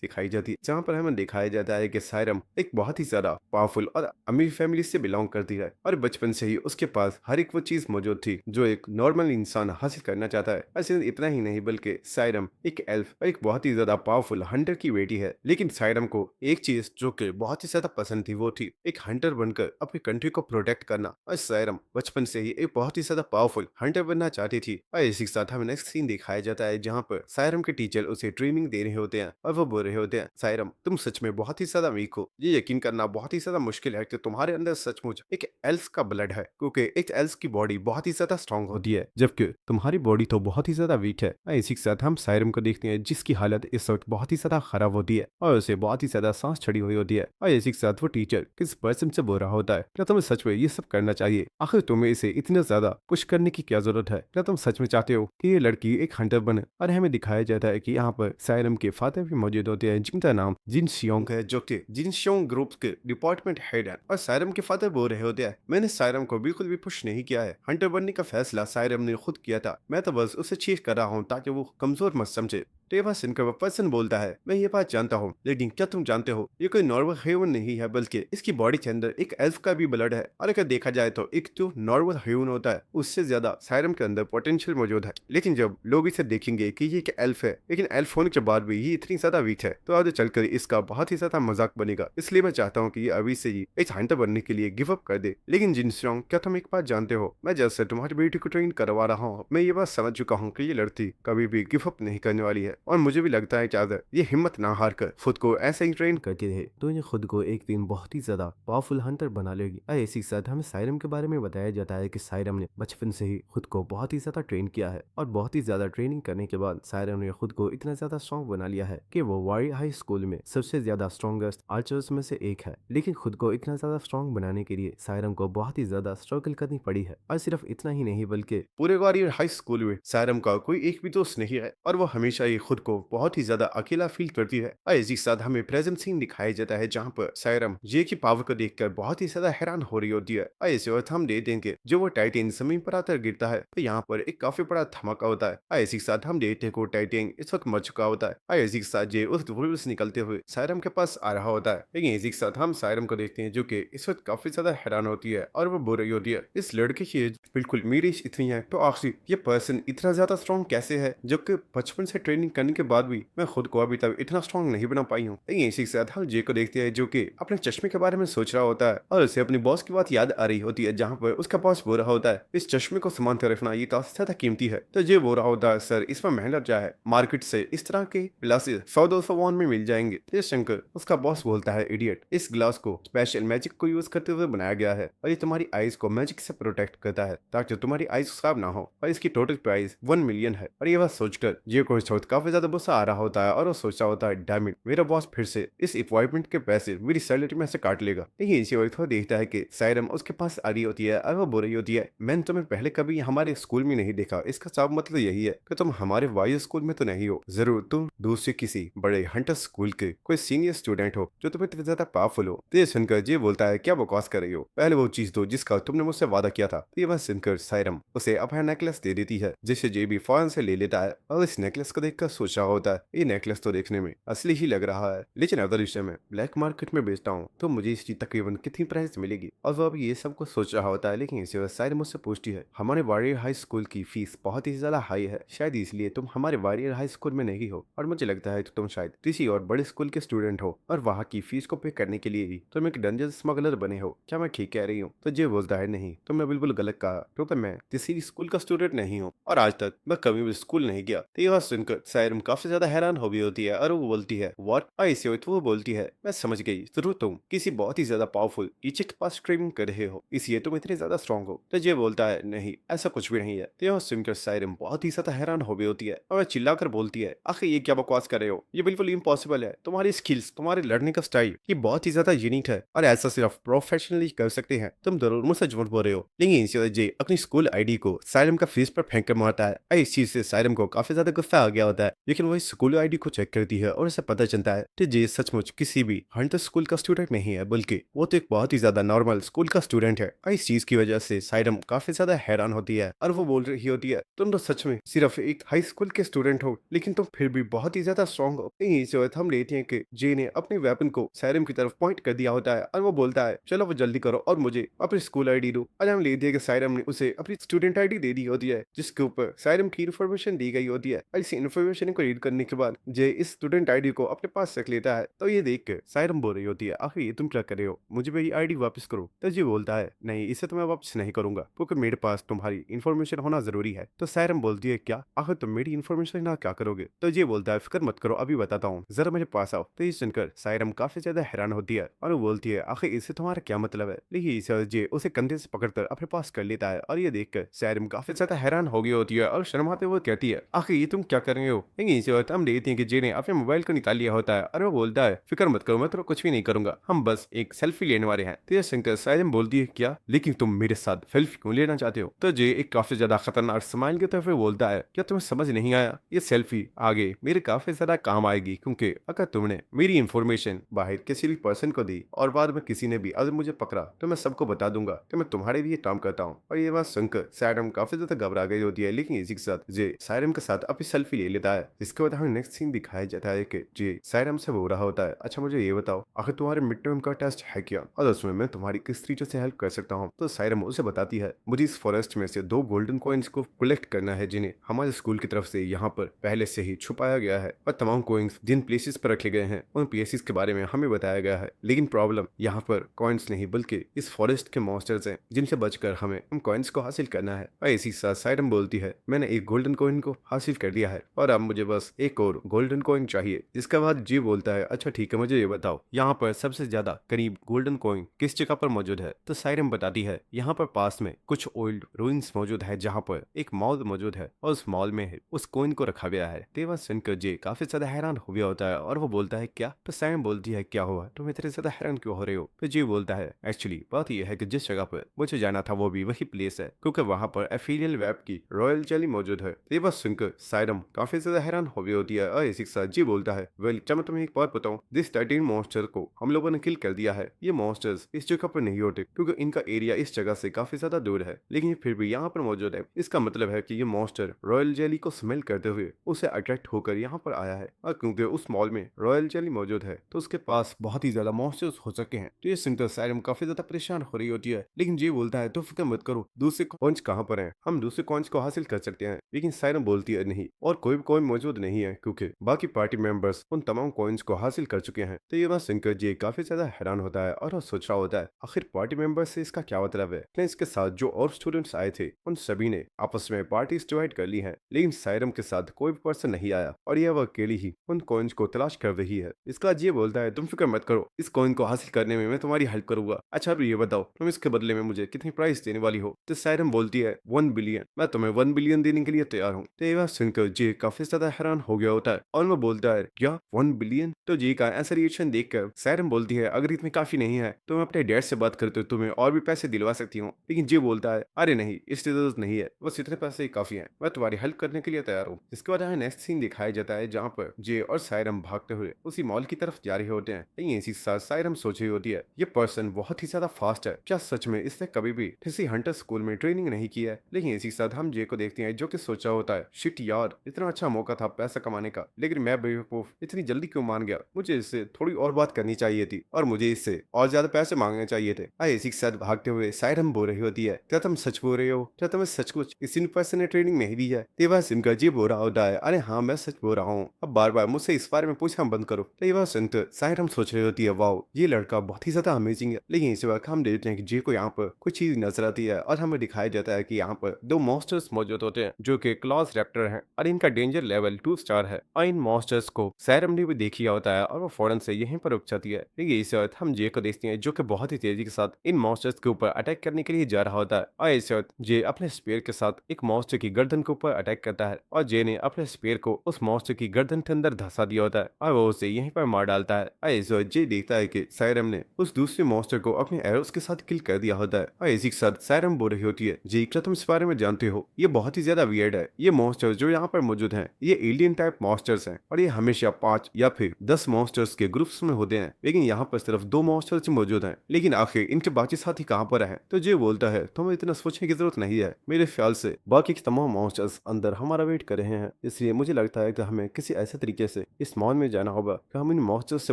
दिखाई जाती है जहाँ पर हमें दिखाया जाता है कि सायरम एक बहुत ही ज्यादा पावरफुल और अमीर फैमिली से बिलोंग करती है और बचपन से ही उसके पास हर एक वो चीज मौजूद थी जो एक नॉर्मल इंसान हासिल करना चाहता है। ऐसे इतना ही नहीं बल्कि सायरम एक एल्फ और एक बहुत ही ज्यादा पावरफुल हंटर की बेटी है, लेकिन सायरम को एक चीज जो कि बहुत ही ज्यादा पसंद थी वो थी एक हंटर बनकर अपनी कंट्री को प्रोटेक्ट करना। और सायरम बचपन से ही एक बहुत ही ज्यादा पावरफुल हंटर बनना चाहती थी। और इसी के साथ हमें नेक्स्ट सीन दिखाया जाता है जहाँ पर सायरम के टीचर उसे ट्रेनिंग दे रहे होते हैं और वो बोल रहे होते हैं, सायरम तुम सच में बहुत ही ज्यादा वीक हो, ये यकीन करना बहुत ही ज्यादा मुश्किल है कि तुम्हारे अंदर सचमुच एक एल्फ का ब्लड है, क्योंकि एक एल्फ की बॉडी बहुत ही ज्यादा स्ट्रांग होती है जबकि तुम्हारी बॉडी तो बहुत ही ज्यादा वीक है। इसी के साथ हम सायरम को देखते हैं जिसकी हालत इस वक्त बहुत ही ज्यादा खराब होती है और उसे बहुत ही ज्यादा सांस चढ़ी हुई होती है। और इसी के साथ वो टीचर किस पर्सन से बोल रहा होता है, क्या तुम्हें सच में ये सब करना चाहिए, आखिर तुम्हें इसे इतना ज्यादा कुछ करने की क्या जरूरत है, क्या तुम सच में चाहते हो कि ये लड़की एक हंटर बने। और हमें दिखाया जाता है कि यहाँ पर सायरम के फादर भी मौजूद होते हैं जिनका नाम जिन शियोंग है, जो कि जिन शियोंग ग्रुप के डिपार्टमेंट हेड है। और सायरम के फादर बोल रहे होते हैं, मैंने सायरम को बिल्कुल भी पुश नहीं किया है, हंटर बनने का फैसला सायरम ने खुद किया था, मैं तो बस उसे चीज कर रहा हूँ ताकि वो कमजोर मत समझे। तो ये बात सुनकर वो पर्सन बोलता है, मैं ये बात जानता हूँ, लेकिन क्या तुम जानते हो ये कोई नॉर्मल ह्यूमन नहीं है, बल्कि इसकी बॉडी के अंदर एक एल्फ का भी ब्लड है। और अगर देखा जाए तो एक जो नॉर्मल ह्यूमन होता है उससे ज्यादा सायरम के अंदर पोटेंशियल मौजूद है। लेकिन जब लोग इसे देखेंगे कि ये एक एल्फ है, लेकिन एल्फ होने के बाद भी ये इतनी ज्यादा वीक है, तो आगे चलकर इसका बहुत ही ज्यादा मजाक बनेगा। इसलिए मैं चाहता हूँ कि ये अभी से ही एक हंटर बनने के लिए गिव अप कर दे। लेकिन जिनस्ट्रॉन्ग, क्या तुम एक बात जानते हो, मैं जब से तुम्हारी बेटी को ट्रेन करवा रहा हूँ, मैं ये बात समझ चुका हूँ कि ये लड़की कभी भी गिव अप नहीं करने वाली है। और मुझे भी लगता है कि ये हिम्मत ना हार कर खुद को ऐसे ही ट्रेन करती रहे तो ये खुद को एक दिन बहुत ही ज्यादा पावरफुल हंटर बना लेगी। और इसी के साथ हमें सायरम के बारे में बताया जाता है कि सायरम ने बचपन से ही खुद को बहुत ही ज्यादा ट्रेन किया है, और बहुत ही ज्यादा ट्रेनिंग करने के बाद सायरम ने खुद को इतना ज्यादा स्ट्रॉन्ग बना लिया है कि वो वारी हाई स्कूल में सबसे ज्यादा स्ट्रॉन्गेस्ट आर्चर्स में से एक है। लेकिन खुद को इतना ज्यादा स्ट्रॉन्ग बनाने के लिए सायरम को बहुत ही ज्यादा स्ट्रगल करनी पड़ी है। और सिर्फ इतना ही नहीं, बल्कि पूरे वारियर हाई स्कूल में सायरम का कोई एक भी दोस्त नहीं है, और वो हमेशा ही खुद को बहुत ही ज्यादा अकेला फील करती है। और इसी के साथ हमें प्रेजेंट सीन दिखाया जाता है जहाँ पर सायरम जे की पावर को देखकर बहुत ही ज्यादा हैरान हो रही होती है। और इसी वक्त हम देख देंगे जो वो टाइटेन जमीन पर आकर गिरता है तो यहाँ पर एक काफी बड़ा धमाका होता है। और इसी के साथ हम देखते हैं को टाइटेन इस वक्त मर चुका होता है। और इसी के साथ जे उस धूल से निकलते हुए सायरम के पास आ रहा होता है। लेकिन इसी के साथ हम सायरम को देखते हैं जो कि इस वक्त काफी ज्यादा हैरान होती है और वो बोल रही होती है, इस लड़के की एज बिल्कुल मेरी एज इतनी है, तो आखिर ये पर्सन इतना ज्यादा स्ट्रॉन्ग कैसे है, जबकि बचपन से ट्रेनिंग करने के बाद भी मैं खुद को अभी तक इतना स्ट्रॉन्ग नहीं बना पाई हूँ। लेकिन इसी के साथ हम जे को देखते हैं जो कि अपने चश्मे के बारे में सोच रहा होता है, और उसे अपनी बॉस की बात याद आ रही होती है जहाँ पर उसका बॉस बोल रहा होता है, इस चश्मे को समानते रखना ये काफी ज्यादा कीमती है। तो ये बोल रहा होता है, सर इसमें मेहनत क्या है, मार्केट से इस तरह के ग्लासेस 100-200 वॉन में मिल जाएंगे। ये शंकर, उसका बॉस बोलता है, इडियट, इस ग्लास को स्पेशल मैजिक को यूज करते हुए बनाया गया है और ये तुम्हारी आईज को मैजिक से प्रोटेक्ट करता है ताकि तुम्हारी आईज खराब ना हो, और इसकी टोटल प्राइस 1 मिलियन है। और ये बात सोचकर ये कोई काफी ज्यादा गुस्सा आ रहा होता है और वो सोचता होता है, डैम इट, मेरा बॉस फिर से इस अपॉइंटमेंट के पैसे मेरी सैलरी में से काट लेगा। लेकिन इसी वक्त वो देखता है कि सायरम उसके पास आ रही होती है और वो बोल रही होती है, मैंने तुम्हें पहले कभी हमारे स्कूल में नहीं देखा, इसका साफ मतलब यही है कि तुम हमारे वायु स्कूल में तो नहीं हो, जरूर तुम दूसरे किसी बड़े हंटर स्कूल के कोई सीनियर स्टूडेंट हो जो तुम्हें इतना ज्यादा पावरफुल हो। तो ये सुनकर ये बोलता है, क्या बकवास कर रही हो, पहले वो चीज दो जिसका तुमने मुझसे वादा किया था। तो ये बात सुनकर सायरम उसे अपना नेकलेस दे देती है, जिसे जे भी फौरन से ले लेता है और इस नेकलेस को देखकर सोच रहा होता है, ये नेकलेस तो देखने में असली ही लग रहा है, लेकिन अगर इसे मैं ब्लैक मार्केट में बेचता हूँ तो मुझे इसकी तकरीबन कितनी प्राइस मिलेगी। और वो अभी ये सब कुछ सोच रहा होता है। लेकिन इसी वक्त सायरम मुझसे पूछती है, हमारे वारियर हाई स्कूल की फीस बहुत ही ज्यादा हाई है, शायद इसलिए तुम हमारे वारियर हाई स्कूल में नहीं हो, और मुझे लगता है कि तुम शायद किसी और बड़े स्कूल के स्टूडेंट हो और वहाँ की फीस को पे करने के लिए ही तुम एक डंजन स्मगलर बने हो। क्या मैं ठीक कह रही हूँ? तो जे बोलता है, नहीं, तुमने बिल्कुल गलत कहा, क्योंकि मैं किसी स्कूल का स्टूडेंट नहीं हूँ और आज तक मैं कभी भी स्कूल नहीं गया। तो ये बात सुनकर सायरम काफी ज्यादा हैरान हो गई होती है और वो बोलती है, व्हाट? ऐसे हो? तो वो बोलती है, मैं समझ गई, जरूर तुम किसी बहुत ही ज्यादा पावरफुल टीचर के पास ट्रेनिंग कर रहे हो, इसलिए तुम इतने ज्यादा स्ट्रॉन्ग हो। तो ये बोलता है, नहीं, ऐसा कुछ भी नहीं है। तो यह सुनकर सायरम बहुत ही ज्यादा हैरान हो गई होती है और वह चिल्लाकर बोलती है, आखिर ये क्या बकवास कर रहे हो, ये बिल्कुल इम्पॉसिबल है, तुम्हारी स्किल्स, तुम्हारे लड़ने का स्टाइल ये बहुत ही ज्यादा यूनिक है और ऐसा सिर्फ प्रोफेशनली कर सकते हैं, तुम जरूर मुझसे झूठ बोल रहे हो। लेकिन इसी वजह जे अपनी स्कूल आईडी को सायरम का फेस पर फेंक कर मारता है और इस चीज से सायरम को काफी ज्यादा गुस्सा आ गया होता है। लेकिन वो इस स्कूल आईडी को चेक करती है और उसे पता चलता है कि जे सचमुच किसी भी हंटर स्कूल का स्टूडेंट नहीं है, बल्कि वो तो एक बहुत ही ज्यादा नॉर्मल स्कूल का स्टूडेंट है। और इस चीज की वजह से सायरम काफी ज्यादा हैरान होती है और वो बोल रही होती है, तुम तो सच में सिर्फ एक हाई स्कूल के स्टूडेंट हो, लेकिन तुम फिर भी बहुत ही ज्यादा स्ट्रॉन्ग हो। इसी वक्त हम लेते हैं कि जे ने अपने वेपन को सायरम की तरफ पॉइंट कर दिया होता है और वो बोलता है, चलो वो जल्दी करो और मुझे अपनी स्कूल आईडी दो। और हम लेते हैं कि सायरम ने उसे अपनी स्टूडेंट आईडी दे दी होती है जिसके ऊपर सायरम की इन्फॉर्मेशन दी गई होती है। और इस इन्फॉर्मेशन को रीड करने के बाद जे इस स्टूडेंट आईडी को अपने पास रख लेता है। तो ये देख कर सायरम बोल रही होती है, आखिर ये तुम क्या कर रहे हो, मुझे मेरी आईडी वापस करो। तो जी बोलता है, नहीं, इसे तो मैं वापस नहीं करूंगा क्योंकि मेरे पास तुम्हारी इन्फॉर्मेशन होना जरूरी है। तो सायरम बोलती है, क्या, आखिर तुम मेरी इन्फॉर्मेशन ना क्या करोगे? तो ये बोलता है, फिक्र मत करो, अभी बताता हूँ, जरा मेरे पास आओ। तो ये सुनकर सायरम काफी ज्यादा हैरान होती है और वो बोलती है, आखिर इससे तुम्हारा क्या मतलब है? लेकिन इसे जे उसे कंधे से पकड़कर अपने पास कर लेता है और ये देखकर सायरम काफी ज्यादा हैरान हो गई होती है और शर्माते हुए कहती है, आखिर ये तुम क्या कर रहे हो? लेकिन इसी वक्त हम देखते हैं कि जे ने अपने मोबाइल को निकाल लिया होता है और वो बोलता है, फिक्र मत करो, मैं तो कुछ भी नहीं करूंगा, हम बस एक सेल्फी लेने वाले हैं। तो ये सुनकर सायरम बोलती है, क्या, लेकिन तुम मेरे साथ सेल्फी क्यों लेना चाहते हो? तो जे एक काफी ज्यादा खतरनाक स्माइल की तरफ बोलता है, क्या तुम्हें समझ नहीं आया, ये सेल्फी आगे मेरे काफी ज्यादा काम आएगी, क्योंकि अगर तुमने मेरी इन्फॉर्मेशन बाहर किसी भी पर्सन को दी और बाद में किसी ने भी अगर मुझे पकड़ा तो मैं सबको बता दूंगा कि मैं तुम्हारे लिए काम करता हूँ। और ये बात सुनकर सायरम काफी ज्यादा घबरा गई होती है। लेकिन इसी के साथ जे सायरम के साथ अपनी सेल्फी ले लेता है है। इसके बाद हमें नेक्स्ट सीन दिखाया जाता है कि जे सायरम से बोल रहा होता है, अच्छा मुझे ये बताओ आखिर तुम्हारे मिड टर्म का टेस्ट है क्या और उसमें मैं तुम्हारी किस तरीके से हेल्प कर सकता हूँ। तो सायरम उसे बताती है मुझे इस फॉरेस्ट में से 2 गोल्डन कॉइन्स को कलेक्ट करना है जिन्हें हमारे स्कूल की तरफ से यहाँ पर पहले से ही छुपाया गया है और तमाम कॉइन्स जिन प्लेसेस पर रखे गए हैं उन प्लेसेस के बारे में हमें बताया गया है। लेकिन प्रॉब्लम यहाँ पर कॉइन्स नहीं बल्कि इस फॉरेस्ट के मॉन्स्टर्स हैं जिनसे बचकर हमें उन कॉइन्स को हासिल करना है। और इसी साथ सायरम बोलती है मैंने एक गोल्डन कॉइन को हासिल कर लिया है और अब मुझे बस एक और गोल्डन कॉइन चाहिए। जिसके बाद जी बोलता है अच्छा ठीक है मुझे ये बताओ यहाँ पर सबसे ज्यादा करीब गोल्डन कॉइन किस जगह पर मौजूद है। तो सायरम बताती है यहाँ पर पास में कुछ ओल्ड रूइंस मौजूद है जहाँ पर एक मॉल मौजूद है और उस मॉल में उस कॉइन को रखा गया है। तेवा सुनकर जे काफी ज्यादा हैरान हो गया होता है और वो बोलता है क्या। तो सायरम बोलती है क्या हुआ तुम इतने ज्यादा हैरान क्यों हो रहे हो। तो जी बोलता है एक्चुअली बात यह है कि जिस जगह पर मुझे जाना था वो भी वही प्लेस है क्योंकि वहाँ पर एफिलियल वेब की रॉयल जेली मौजूद है। ये बात सुनकर सायरम काफी ज्यादा हैरान हो गई होती है और इसी के साथ जी बोलता है वेल क्या मैं तुम्हें एक बात बताऊं, दिस 13 मॉन्स्टर को हम लोगों ने किल कर दिया है। ये मॉन्स्टर्स इस जगह पर नहीं होते क्योंकि इनका एरिया इस जगह से काफी ज्यादा दूर है, लेकिन ये फिर भी यहाँ पर मौजूद है। इसका मतलब है कि ये मॉन्स्टर रॉयल जेली को स्मेल करते हुए उसे अट्रैक्ट होकर यहाँ पर आया है और क्योंकि उस मॉल में रॉयल जेली मौजूद है तो उसके पास बहुत ही ज्यादा मॉन्स्टर्स हो सके हैं। तो ये सुनकर सायरम काफी ज्यादा परेशान हो रही होती है, लेकिन जी बोलता है तो फिक्र मत करो दूसरे कॉइन्स कहाँ पर हैं, हम दूसरे कॉइन्स को हासिल कर सकते हैं। लेकिन सायरम बोलती है नहीं और कोई भी कॉइन मौजूद नहीं है क्योंकि बाकी पार्टी मेंबर्स उन तमाम कॉइन्स को हासिल कर चुके हैं। तो ये बात सुनकर जी काफी ज्यादा हैरान होता है और वो सोच रहा होता है आखिर पार्टी मेंबर्स से इसका क्या मतलब है। इसके साथ जो और स्टूडेंट्स आए थे उन सभी ने आपस में पार्टीज डिवाइड कर ली है, लेकिन सायरम के साथ कोई भी पर्सन नहीं आया और यह वह अकेली ही उन कॉइन्स को तलाश कर रही है। इसके बाद ये बोलता है तुम फिक्र मत करो, इस कॉइन को हासिल करने में मैं तुम्हारी हेल्प करूंगा। अच्छा अब ये बताओ तुम इसके बदले में मुझे कितनी प्राइस देने वाली हो। तो सायरम बोलती है 1 बिलियन, मैं तुम्हें 1 बिलियन देने के लिए तैयार हूँ। तो ये बात सुनकर जे काफी ज्यादा हैरान हो गया होता है और वो बोलता है क्या 1 बिलियन। तो जे का ऐसा रिएक्शन देखकर सायरम बोलती है अगर इतने काफी नहीं है तो मैं अपने डैड से बात करते तुम्हें और भी पैसे दिलवा सकती हूँ। लेकिन जे बोलता है अरे नहीं इसकी जरूरत नहीं है, बस इतने पैसे ही काफी है, मैं तुम्हारी हेल्प करने के लिए तैयार हूँ। इसके बाद हमें नेक्स्ट सीन दिखाया जाता है जहाँ पर जे और सायरम भागते हुए उसी मॉल की तरफ जा रहे होते हैं। लेकिन इसी साथ सायरम सोच रही होती है ये पर्सन बहुत ही ज्यादा फास्ट है, क्या सच में इसने कभी भी किसी हंटर स्कूल में ट्रेनिंग नहीं की है। लेकिन इसी साथ हम जे को देखते हैं जो कि सोचा होता है शिट यार इतना अच्छा मौका था पैसा कमाने का, लेकिन मैं बेवकूफ इतनी जल्दी क्यों मान गया, मुझे इससे थोड़ी और बात करनी चाहिए थी और मुझे इससे और ज्यादा पैसे मांगने चाहिए थे। इसी के साथ भागते हुए सायरम बोल रही होती है क्या तुम सच बोल रहे हो, क्या तुम्हें सचमुच किसी पर्सन ने ट्रेनिंग नहीं दी है। तेवा सुनकर जी बोल रहा होता है अरे हाँ मैं सच बोल रहा हूँ, अब बार बार मुझसे इस बारे में पूछना बंद करो। तेवा सुनकर सायरम सोच रही होती है वाओ ये लड़का बहुत ही ज्यादा अमेजिंग है। लेकिन इस वक्त हम देखते हैं कि जी को यहाँ पर कुछ चीज नजर आती है और हमें दिखाया जाता है कि यहाँ पर 2 मॉन्स्टर्स मौजूद होते हैं जो कि क्लॉस रैप्टर हैं और इनका डेंजर लेवल 2 स्टार है। और इन मॉन्स्टर्स को सायरम ने भी देख लिया होता है और वो फौरन से यहीं पर रुक जाती है। लेकिन इस वक्त हम जे को देखते हैं जो कि बहुत ही तेजी के साथ इन मॉन्स्टर्स के ऊपर अटैक करने के लिए जा रहा होता है। और इस वक्त जे अपने स्पेयर के साथ एक मॉन्स्टर की गर्दन के ऊपर अटैक करता है और जे ने अपने स्पेयर को उस मॉन्स्टर की गर्दन के अंदर धंसा दिया होता है और वो उसे यहीं पर मार डालता है। और इस वक्त जे देखता है कि सायरम ने उस दूसरे मॉन्स्टर को अपने एरोस के साथ किल कर दिया होता है। और इसी के साथ सायरम बोल रही होती है जे क्या तुम इस बारे में जानते हो ये बहुत ही ज्यादा वियर्ड है, ये मॉन्स्टर्स जो यहाँ पर मौजूद हैं ये एलियन टाइप मॉन्स्टर्स हैं और ये हमेशा 5 या फिर 10 मॉन्स्टर्स के ग्रुप्स में होते हैं, लेकिन यहाँ पर सिर्फ 2 मॉन्स्टर्स मौजूद हैं। लेकिन आखिर इनके बाकी साथी कहाँ पर हैं। तो जे बोलता है तुम्हें इतना सोचने की जरूरत नहीं है, मेरे ख्याल से बाकी के तमाम मॉन्स्टर्स अंदर हमारा वेट कर रहे हैं, इसलिए मुझे लगता है कि हमें किसी ऐसे तरीके से इस मॉल में जाना होगा कि हम इन मॉन्स्टर्स से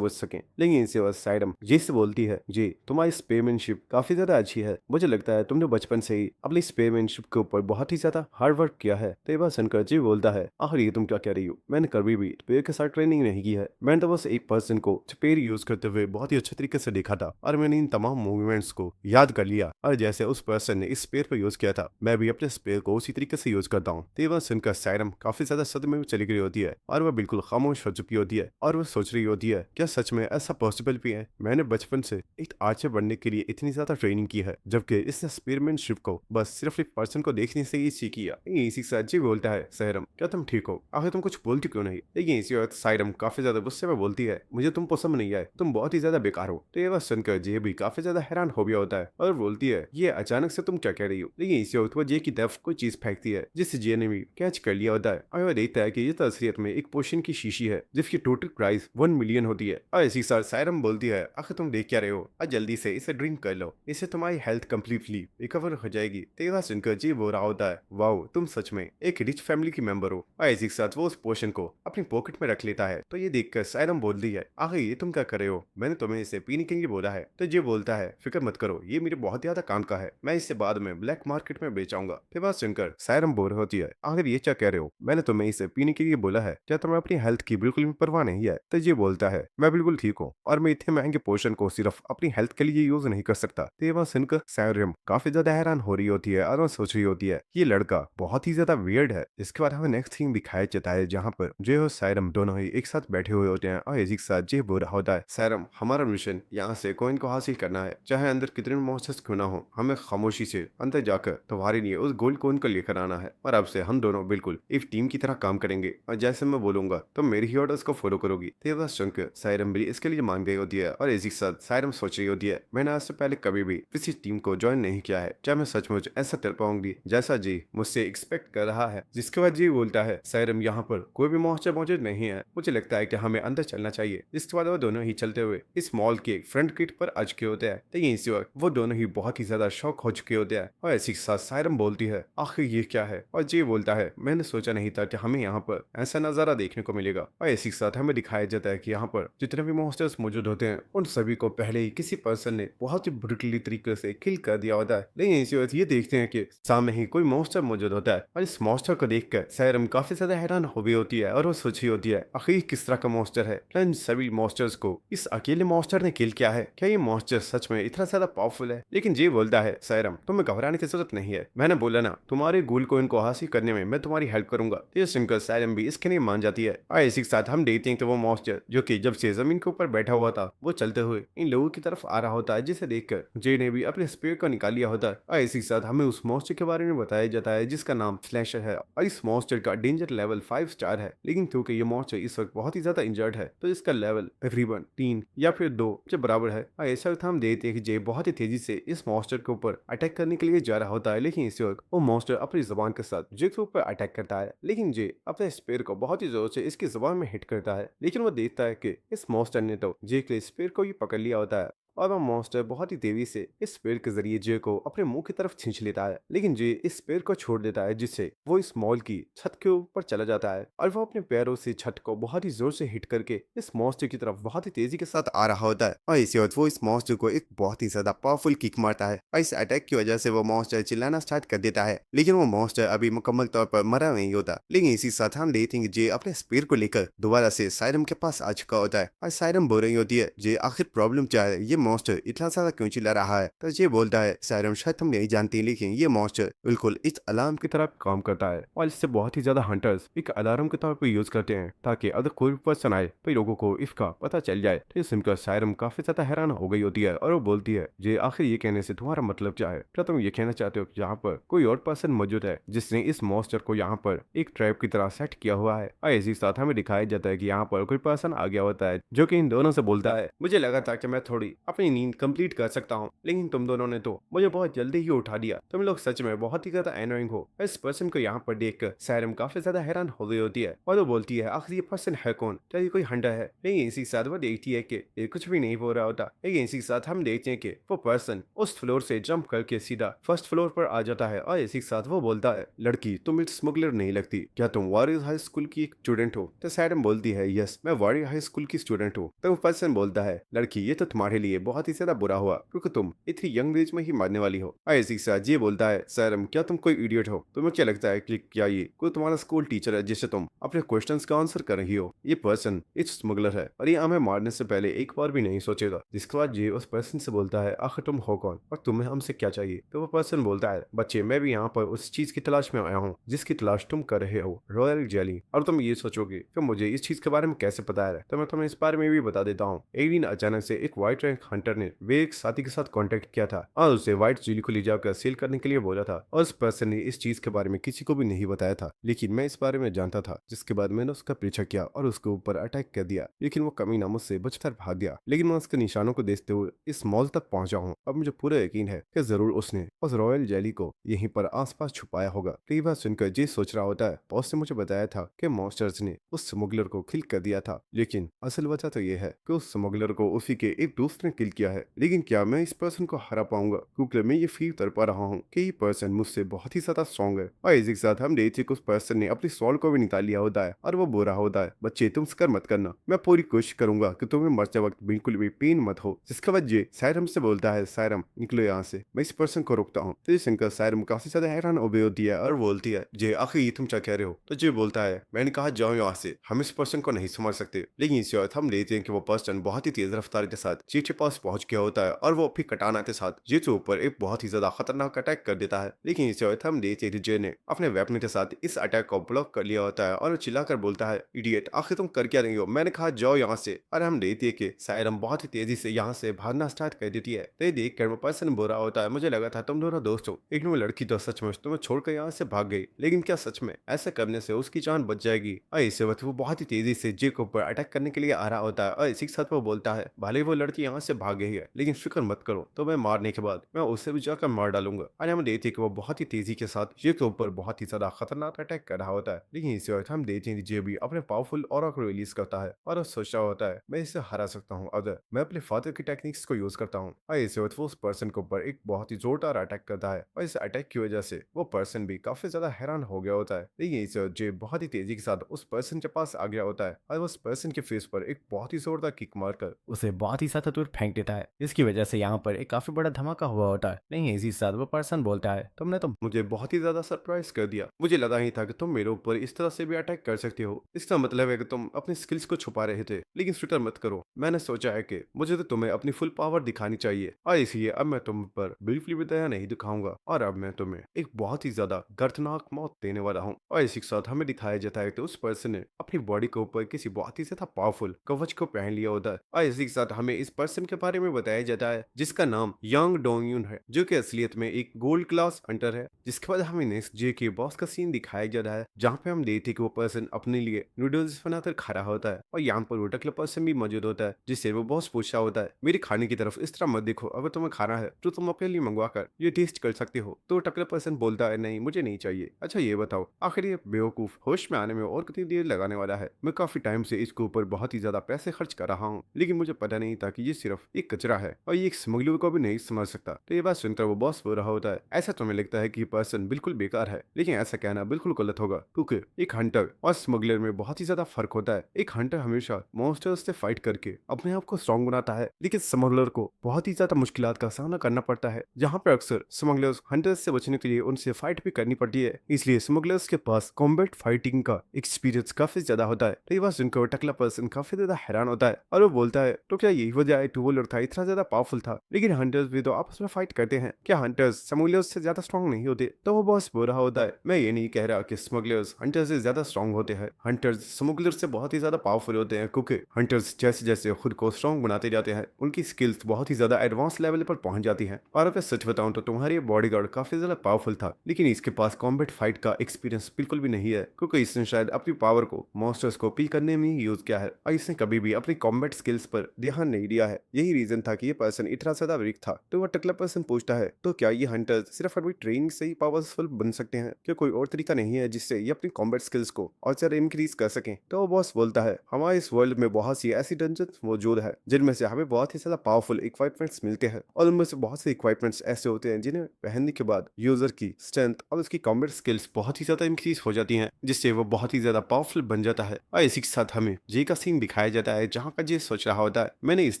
बच सकें। लेकिन इसके बाद सायरम जे से बोलती है जी तुम्हारी स्पेयरमैनशिप काफी ज्यादा अच्छी है, मुझे लगता है तुमने बचपन से ही अपनी स्पेयरमैनशिप के ऊपर बहुत ही ज्यादा हार्ड वर्क किया है। तो ये बात सुनकर जी बोलता है आखिर ये तुम क्या कह रही हो, मैंने कभी भी स्पेयर के साथ ट्रेनिंग नहीं की है, मैंने तो बस एक पर्सन को स्पेयर यूज करते हुए बहुत ही अच्छे तरीके से देखा था और मैंने इन तमाम मूवमेंट्स को याद कर लिया और जैसे उस पर्सन ने इस स्पेयर पर यूज किया था मैं भी अपने स्पेयर को उसी तरीके से यूज करता हूँ। तो ये बात सुनकर सायरम काफी ज्यादा सदमे में चली गई होती है और वह बिल्कुल खामोश हो चुकी होती है और वह सोच रही होती है क्या सच में ऐसा पॉसिबल भी है, मैंने बचपन से एक आर्चर बनने के लिए इतनी ज्यादा ट्रेनिंग की है जबकि इस एक्सपेरिमेंटशिप को बस सिर्फ एक पर्सन को देखने से ही सीखी है। इसी से जी बोलता है सायरम क्या तुम ठीक हो, आखिर तुम कुछ बोलती क्यों नहीं। लेकिन इसी वक्त सायरम काफी ज्यादा गुस्से में बोलती है मुझे तुम पसंद नहीं आए, तुम बहुत ही ज्यादा बेकार हो। तो ये बात सुनकर जे भी काफी ज्यादा हैरान हो गया होता है और बोलती है ये अचानक से तुम क्या कह रही हो। लेकिन इसी वक्त वो जे की तरफ कोई चीज फेंकती है जिससे जे ने भी कैच कर लिया होता है और वह देखता है कि ये असलियत में एक पोशन की शीशी है जिसकी टोटल प्राइस 1 मिलियन होती है। और इसी साथ सायरम बोलती है आखिर तुम देख क्या रहे हो और जल्दी से इसे ड्रिंक कर लो, इससे तुम्हारी हेल्थ कंप्लीटली रिकवर हो जाएगी। तेरा सुनकर जी बोल रहा होता है वाओ तुम सच में एक रिच फैमिली की मेंबर हो। और इसी इसी के साथ वो उस पोशन को अपनी पॉकेट में रख लेता है। तो ये देखकर सायरम बोलती है, आखिर ये तुम क्या कर रहे हो, मैंने तुम्हें इसे पीने के लिए बोला है। तो ये बोलता है, फिक्र मत करो, ये मेरे बहुत ज्यादा काम का है, मैं इसे बाद में ब्लैक मार्केट में बेचाऊंगा। फिर बात सुनकर सायरम बोर होती है, आखिर ये क्या कह रहे हो, मैंने तुम्हें इसे पीने के लिए बोला है, क्या तुम्हें अपनी हेल्थ की बिल्कुल भी परवाह नहीं है। तो ये बोलता है, मैं बिल्कुल ठीक हूँ और मैं इतने महंगे पोशन को सिर्फ अपनी हेल्थ के लिए यूज नहीं कर सकता। तो ये बात सुनकर सायरम काफी ज्यादा हैरान हो रही होती है और वो सोच रही होती है ये लड़का बहुत ही ज्यादा वियर्ड है। इसके बाद हमें नेक्स्ट सीन दिखाया जाता है जहाँ पर जो और सायरम दोनों ही एक साथ बैठे हुए होते हैं और एक साथ ये बोल रहा होता है, सायरम हमारा मिशन यहाँ से कोइन को हासिल करना है, चाहे अंदर कितने मॉन्स्टर्स क्यों ना हो, हमें खामोशी से अंदर जाकर तुम्हारे लिए उस गोल्ड कोइन को लेकर आना है और अब से हम दोनों बिल्कुल एक टीम की तरह काम करेंगे और जैसे मैं बोलूंगा तो मेरी ही ऑर्डर्स को फॉलो करोगी। तो ये बात सुनकर सायरम भी इसके लिए मान गई होती है और इसी के साथ सायरम सोच रही होती है, मैंने आज से पहले कभी भी किसी टीम को ज्वाइन नहीं किया है, क्या मैं सचमुच ऐसा कर पाऊंगी जैसा जी मुझसे एक्सपेक्ट कर रहा है। जिसके बाद जी बोलता है, सायरम यहाँ पर कोई भी मॉन्स्टर मौजूद नहीं है, मुझे लगता है कि हमें अंदर चलना चाहिए। जिसके बाद वो दोनों ही चलते हुए इस मॉल के फ्रंट गेट पर आ चुके होते हैं। तो इसी वक्त वो दोनों ही बहुत ही ज्यादा शॉक हो चुके होते हैं और इसी के साथ सायरम बोलती है, आखिर ये क्या है, और जी बोलता है, मैंने सोचा नहीं था कि हमें यहाँ पर ऐसा नजारा देखने को मिलेगा। और इसी के साथ हमें दिखाया जाता है कि यहाँ पर जितने भी मॉन्स्टर्स मौजूद होते हैं उन सभी को पहले ही किसी पर्सन ने बहुत ही ब्रूटली तरीके से किल कर दिया होता है। लेकिन इसी वक्त ये देखते हैं कि सामने ही कोई मॉन्स्टर मौजूद होता है और इस मॉन्स्टर को देखकर सायरम काफी ज्यादा हैरान हो गई होती है और वो सोच रही होती है, आखिर किस तरह का मॉन्स्टर है, क्या इन सभी मॉन्स्टर्स को इस अकेले मॉन्स्टर ने किल किया है, क्या ये मॉन्स्टर सच में इतना ज्यादा पावरफुल है। लेकिन जी बोलता है, सायरम तुम्हें घबराने की जरूरत नहीं है, मैंने बोला ना तुम्हारे गोल्ड कोइन को हासिल करने में मैं तुम्हारी हेल्प करूंगा। ये सुनकर सायरम भी इसके लिए मान जाती है और इसी के साथ हम देखते हैं कि वो मॉन्स्टर जो कि जब से जमीन के ऊपर बैठा हुआ था वो चलते हुए इन लोगों की तरफ आ रहा होता है, जिसे देखकर जे ने भी अपने स्पीयर को निकाल लिया होता है। और इसी के साथ हमें उस मॉन्स्टर के बारे में बताया जाता है जिसका नाम स्लैशर है और इस मॉन्स्टर का डेंजर लेवल 5 स्टार है। लेकिन क्योंकि ये मॉन्स्टर इस वक्त बहुत ही ज्यादा इंजर्ड है तो इसका लेवल तकरीबन 3 या फिर 2 के बराबर है। और ऐसा वक्त हम देखते हैं कि जे बहुत ही तेजी से इस मॉन्स्टर के ऊपर अटैक करने के लिए जा रहा होता है। लेकिन इसी वक्त वो मॉन्स्टर अपनी जबान के साथ जे के ऊपर अटैक करता है, लेकिन जे अपने स्पेयर को बहुत ही जोर से इसकी जबान में हिट करता है। लेकिन वो देखता है कि इस मॉन्स्टर ने तो जे के स्पेयर को ही पकड़ लिया होता है और वह मॉन्स्टर बहुत ही तेजी से इस पेड़ के जरिए जे को अपने मुंह की तरफ खींच लेता है। लेकिन जे इस पेड़ को छोड़ देता है जिससे वो इस मॉल की छत के ऊपर चला जाता है और वो अपने पैरों से छत को बहुत ही जोर से हिट करके इस मॉन्स्टर की तरफ बहुत ही तेजी के साथ आ रहा होता है। और इसी वक्त वो इस मॉन्स्टर को एक बहुत ही ज्यादा पावरफुल किक मारता है और इस अटैक की वजह से वो मॉन्स्टर चिल्लाना स्टार्ट कर देता है। लेकिन वो मॉन्स्टर अभी मुकम्मल तौर पर मरा नहीं होता। लेकिन इसी साथ हम देखते हैं कि जे अपने स्पीयर को लेकर दोबारा से सायरम के पास आ चुका होता है और सायरम बोल रही होती है, जे आखिर प्रॉब्लम क्या है, ये मॉन्स्टर इतना ज्यादा क्यों चिल्ला रहा है। तो ये बोलता है, सायरम शायद तुम नहीं जानती लेकिन ये मॉन्स्टर बिल्कुल इस अलार्म की तरह काम करता है और इससे बहुत ही ज्यादा हंटर्स एक अलार्म के तौर पर यूज करते हैं ताकि अगर कोई पर्सन आए तो लोगों को इसका पता चल जाए। तो ये सुनकर सायरम काफी ज्यादा हैरान हो गई होती है और वो बोलती है, जे आखिर ये कहने से तुम्हारा मतलब क्या है, क्या तुम ये कहना चाहते हो कि यहाँ पर कोई और पर्सन मौजूद है जिसने इस मॉन्स्टर को यहाँ पर एक ट्रैप की तरह सेट किया हुआ है। और इसी साथ हमें दिखाया जाता है कि यहाँ पर कोई पर्सन आ गया होता है जो कि इन दोनों से बोलता है, मुझे लगा था कि मैं थोड़ी अपनी नींद कंप्लीट कर सकता हूँ लेकिन तुम दोनों ने तो मुझे बहुत जल्दी ही उठा दिया, तुम लोग सच में बहुत ही ज्यादा एनोइंग हो। इस पर्सन को यहाँ पर देखकर सायरम काफी ज्यादा हैरान हो गई होती है और वो बोलती है, आखिर ये पर्सन है कौन, क्या ये कोई हंटर है। लेकिन इसी के साथ वो देखती है कि ये कुछ भी नहीं बोल रहा होता। लेकिन इसी के साथ हम देखते हैं कि वो पर्सन उस फ्लोर से जंप करके सीधा फर्स्ट फ्लोर पर आ जाता है और इसी के साथ वो बोलता है, लड़की तुम एक स्मगलर नहीं लगती, क्या तुम वॉरियर हाई स्कूल की एक स्टूडेंट हो। तो सायरम बोलती है, यस मैं वॉरियर हाई स्कूल की स्टूडेंट हूँ। तो वो पर्सन बोलता है, लड़की ये तो तुम्हारे लिए बहुत ही ज्यादा बुरा हुआ क्योंकि तुम इतनी यंग एज में ही मरने वाली हो। इसी के साथ ये बोलता है, सायरम क्या तुम कोई इडियट हो, तुम्हें क्या लगता है कि क्या ये कोई तुम्हारा स्कूल टीचर है जिससे तुम अपने क्वेश्चंस का आंसर कर रही हो। ये पर्सन एक स्मगलर है और ये हमें मारने से पहले एक बार भी नहीं सोचेगा। जिसके बाद ये उस पर्सन से बोलता है, आखिर तुम हो कौन और तुम्हें हमसे क्या चाहिए। तो वो पर्सन बोलता है, बच्चे मैं भी यहाँ पर उस चीज की तलाश में आया हूँ जिसकी तलाश तुम कर रहे हो, रॉयल जेली। और तुम ये सोचोगे कि मुझे इस चीज के बारे में कैसे पता है, तो मैं तुम्हें इस बारे में भी बता देता हूँ। एक दिन अचानक से एक व्हाइट रैंक हंटर ने वे एक साथी के साथ कॉन्टेक्ट किया था और उसे व्हाइट जेली को ले जाकर सेल करने के लिए बोला था और उस पर्सन ने इस चीज के बारे में किसी को भी नहीं बताया था। लेकिन मैं इस बारे में जानता था, जिसके बाद मैंने उसका पीछा किया और उसके ऊपर अटैक कर दिया। लेकिन वो कमीना मुझसे बचकर भाग गया। लेकिन मैं उसके निशानों को देखते हुए इस मॉल तक पहुंचा हूँ। अब मुझे पूरा यकीन है कि जरूर उसने उस रॉयल जेली को यहीं पर आसपास छुपाया होगा। कई बार सुनकर जे सोच रहा होता है, बॉस ने मुझे बताया था कि मॉन्स्टर्स ने उस स्मगलर को किल कर दिया था, लेकिन असल वजह तो यह है कि उस स्मगलर को उसी के एक दोस्त ने किल किया है, लेकिन क्या मैं इस पर्सन को हरा पाऊंगा? क्योंकि मैं ये फील कर पा रहा हूँ कि ये पर्सन मुझसे बहुत ही ज्यादा स्ट्रॉन्ग है। और इसी के साथ हम देखते कि उस पर्सन ने अपनी सॉल को भी निकाल लिया होता है और वो बोल रहा होता है, बच्चे तुम फिक्र मत करना, मैं पूरी कोशिश करूंगा कि तुम्हें मरते वक्त बिल्कुल भी पेन मत हो। जिसका वजह सायरम से बोलता है, सायरम निकलो यहाँ से, मैं इस पर्सन को रोकता हूँ। तो ये सुनकर सायरम काफी ज्यादा हैरान हो होती है और बोलती है, जे आखिर ये तुम क्या कह रहे हो? तो जे बोलता है, मैंने कहा जाओ यहाँ से, हम इस पर्सन को नहीं समझ सकते। लेकिन इसी वक्त हम लेते हैं कि वो पर्सन बहुत ही तेज रफ्तार के साथ जी के पास पहुंच गया होता है और वो अपनी कटाना के साथ जी के ऊपर एक बहुत ही ज्यादा खतरनाक अटैक कर देता है। लेकिन इसी वक्त हम लेते हैं कि जे ने अपने वेपन के साथ इस अटैक को ब्लॉक कर लिया होता है और वो चिल्लाकर बोलता है, इडियट आखिर तुम कर क्या रही हो? मैंने कहा जाओ यहाँ से। और हम देखते हैं कि सायरम बहुत ही तेजी से यहाँ से भागना स्टार्ट कर देती है। तो ये देख कर वो पर्सन बोल रहा होता है, मुझे लगा था तुम दोनों दोस्त हो, लेकिन वो लड़की तो सचमुच तुम्हें छोड़कर यहाँ से भाग गई। लेकिन क्या सच में ऐसा करने से उसकी जान बच जाएगी? और इसी वक्त वो बहुत ही तेजी से जे के ऊपर अटैक करने के लिए आ रहा होता है और इसी के साथ वो बोलता है, भले वो लड़की यहाँ से भाग गई है, लेकिन फिक्र मत करो, तो मैं मारने के बाद मैं उसे भी जाकर मार डालूंगा। और हम देखते हैं कि वो बहुत ही तेजी के साथ जे के ऊपर बहुत ही ज्यादा खतरनाक अटैक कर रहा होता है। लेकिन इसी वक्त हम देखते हैं कि जे भी अपने पावरफुल ऑरा को रिलीज करता है और वो सोच रहा होता है, मैं इसे हरा सकता हूँ अगर मैं अपने फादर की टेक्निक्स को यूज करता हूँ। और इसी वक्त वो उस पर्सन के ऊपर एक बहुत ही जोरदार अटैक करता है और इस अटैक की वजह से वो पर्सन भी काफी ज्यादा हैरान हो गया होता है। लेकिन इस वक्त जे बहुत ही तेजी के साथ उस पर्सन के पास आ गया होता है और उस पर्सन के फेस पर एक बहुत ही जोरदार किक मारकर उसे बहुत ही ज्यादा दूर फेंक देता है। इसकी वजह से यहाँ पर एक काफी बड़ा धमाका हुआ होता है। नहीं इसी साथ वो पर्सन बोलता है, तुमने तो मुझे बहुत ही ज्यादा सरप्राइज कर दिया, मुझे लगा ही था कि तुम मेरे ऊपर इस तरह से भी अटैक कर सकते हो। इसका मतलब है कि तुम अपनी स्किल्स को छुपा रहे थे, लेकिन फिक्र मत करो, मैंने सोचा है कि मुझे तो तुम्हें अपनी फुल पावर दिखानी चाहिए और इसलिए अब मैं तुम पर बिल्कुल भी दया नहीं दिखाऊंगा और अब मैं तुम्हें एक बहुत ही ज्यादा दर्दनाक मौत देने वाला हूँ। और इसी के साथ हमें दिखाया जाता है कि उस पर्सन ने अपनी बॉडी के ऊपर किसी बहुत ही ज्यादा पावरफुल कवच को पहन लिया होता है। और इसी के साथ हमें इस पर्सन के बारे में बताया जाता है जिसका नाम यांग डोंगयून है, जो कि असलियत में एक गोल्ड क्लास हंटर है। जिसके बाद हमें नेक्स्ट जे के बॉस का सीन दिखाया जा रहा है, जहाँ पे हम देखते कि वो पर्सन अपने लिए नूडल्स बनाकर खा रहा होता है और यहाँ पर वो टकला पर्सन भी मौजूद होता है, जिससे वो बॉस पूछा होता है, मेरे खाने की तरफ इस तरह मत देखो, अगर तुम्हें खाना है तो तुम अपने लिए मंगवा कर ये टेस्ट कर सकते हो। तो टकला पर्सन बोलता है, नहीं मुझे नहीं चाहिए। अच्छा ये बताओ, आखिर ये बेवकूफ होश में आने में और कितनी देर लगाने वाला है? मैं काफी टाइम से इसके ऊपर बहुत ही ज्यादा पैसे खर्च कर रहा हूँ, लेकिन मुझे पता नहीं था कि ये सिर्फ एक कचरा है और ये एक स्मगलर को भी नहीं समझ सकता। तो ये बात सुनकर वो बॉस बोल रहा होता है, ऐसा तुम्हें लगता है कि ये पर्सन बिल्कुल बेकार है, लेकिन ऐसा कहना बिल्कुल गलत होगा, क्योंकि एक हंटर और स्मगलर में बहुत ही ज्यादा फर्क होता है। एक हंटर हमेशा मॉन्स्टर्स से फाइट करके अपने आप को स्ट्रॉन्ग बनाता है, लेकिन स्मगलर को बहुत ही ज्यादा मुश्किलात का सामना करना पड़ता है, जहाँ पर अक्सर स्मगलर्स हंटर्स से बचने के लिए उनसे फाइट भी करनी पड़ती है। इसलिए स्मगलर्स के पास कॉम्बैट फाइटिंग का एक्सपीरियंस काफी ज्यादा होता है। तो ये बात सुनकर टकला पर्सन काफी ज्यादा हैरान होता है और वो बोलता है, तो क्या यही वजह है टू था इतना ज्यादा पावरफुल था? लेकिन हंटर्स भी तो आपस में फाइट करते हैं, क्या हंटर्स स्मगलर्स से ज्यादा स्ट्रॉन्ग नहीं होते? तो वो बॉस बोल रहा होता है, मैं ये नहीं कह रहा कि स्मगलर्स हंटर्स से ज्यादा स्ट्रॉन्ग होते हैं, हंटर्स स्मगलर्स से बहुत ही ज्यादा पावरफुल होते हैं, क्योंकि हंटर्स जैसे जैसे खुद को स्ट्रॉन्ग बनाते जाते हैं उनकी स्किल्स बहुत ही ज्यादा एडवांस लेवल पर पहुंच जाती है। और अगर सच बताऊं तो तुम्हारी बॉडीगार्ड काफी ज्यादा पावरफुल था, लेकिन इसके पास कॉम्बैट फाइट का एक्सपीरियंस बिल्कुल भी नहीं है, क्योंकि इसने शायद अपनी पावर को मॉन्स्टर्स को पी करने में ही यूज किया है और इसने कभी भी अपनी कॉम्बैट स्किल्स पर ध्यान नहीं दिया है। यही रीजन था कि ये पर्सन इतना ज्यादा वीक था। तो वह टकला पर्सन पूछता है, तो क्या ये हंटर्स सिर्फ अपनी ट्रेनिंग से ही पावरफुल बन सकते हैं? क्या कोई और तरीका नहीं है जिससे ये अपनी कॉम्बैट स्किल्स को और ज्यादा इंक्रीज कर सकें? तो वो बॉस बोलता है, हमारे इस वर्ल्ड में बहुत सी ऐसी डंजन्स मौजूद है जिनमें से हमें बहुत ही ज्यादा पावरफुल इक्विपमेंट्स मिलते हैं और उनमें से बहुत से इक्विपमेंट्स ऐसे होते हैं जिन्हें पहनने के बाद यूजर की स्ट्रेंथ और उसकी कॉम्बैट स्किल्स बहुत ही ज्यादा इंक्रीज हो जाती हैं, जिससे वो बहुत ही ज्यादा पावरफुल बन जाता है। और इसी के साथ हमें जे का सीन दिखाया जाता है, जहाँ का जे सोच रहा होता है, मैंने इस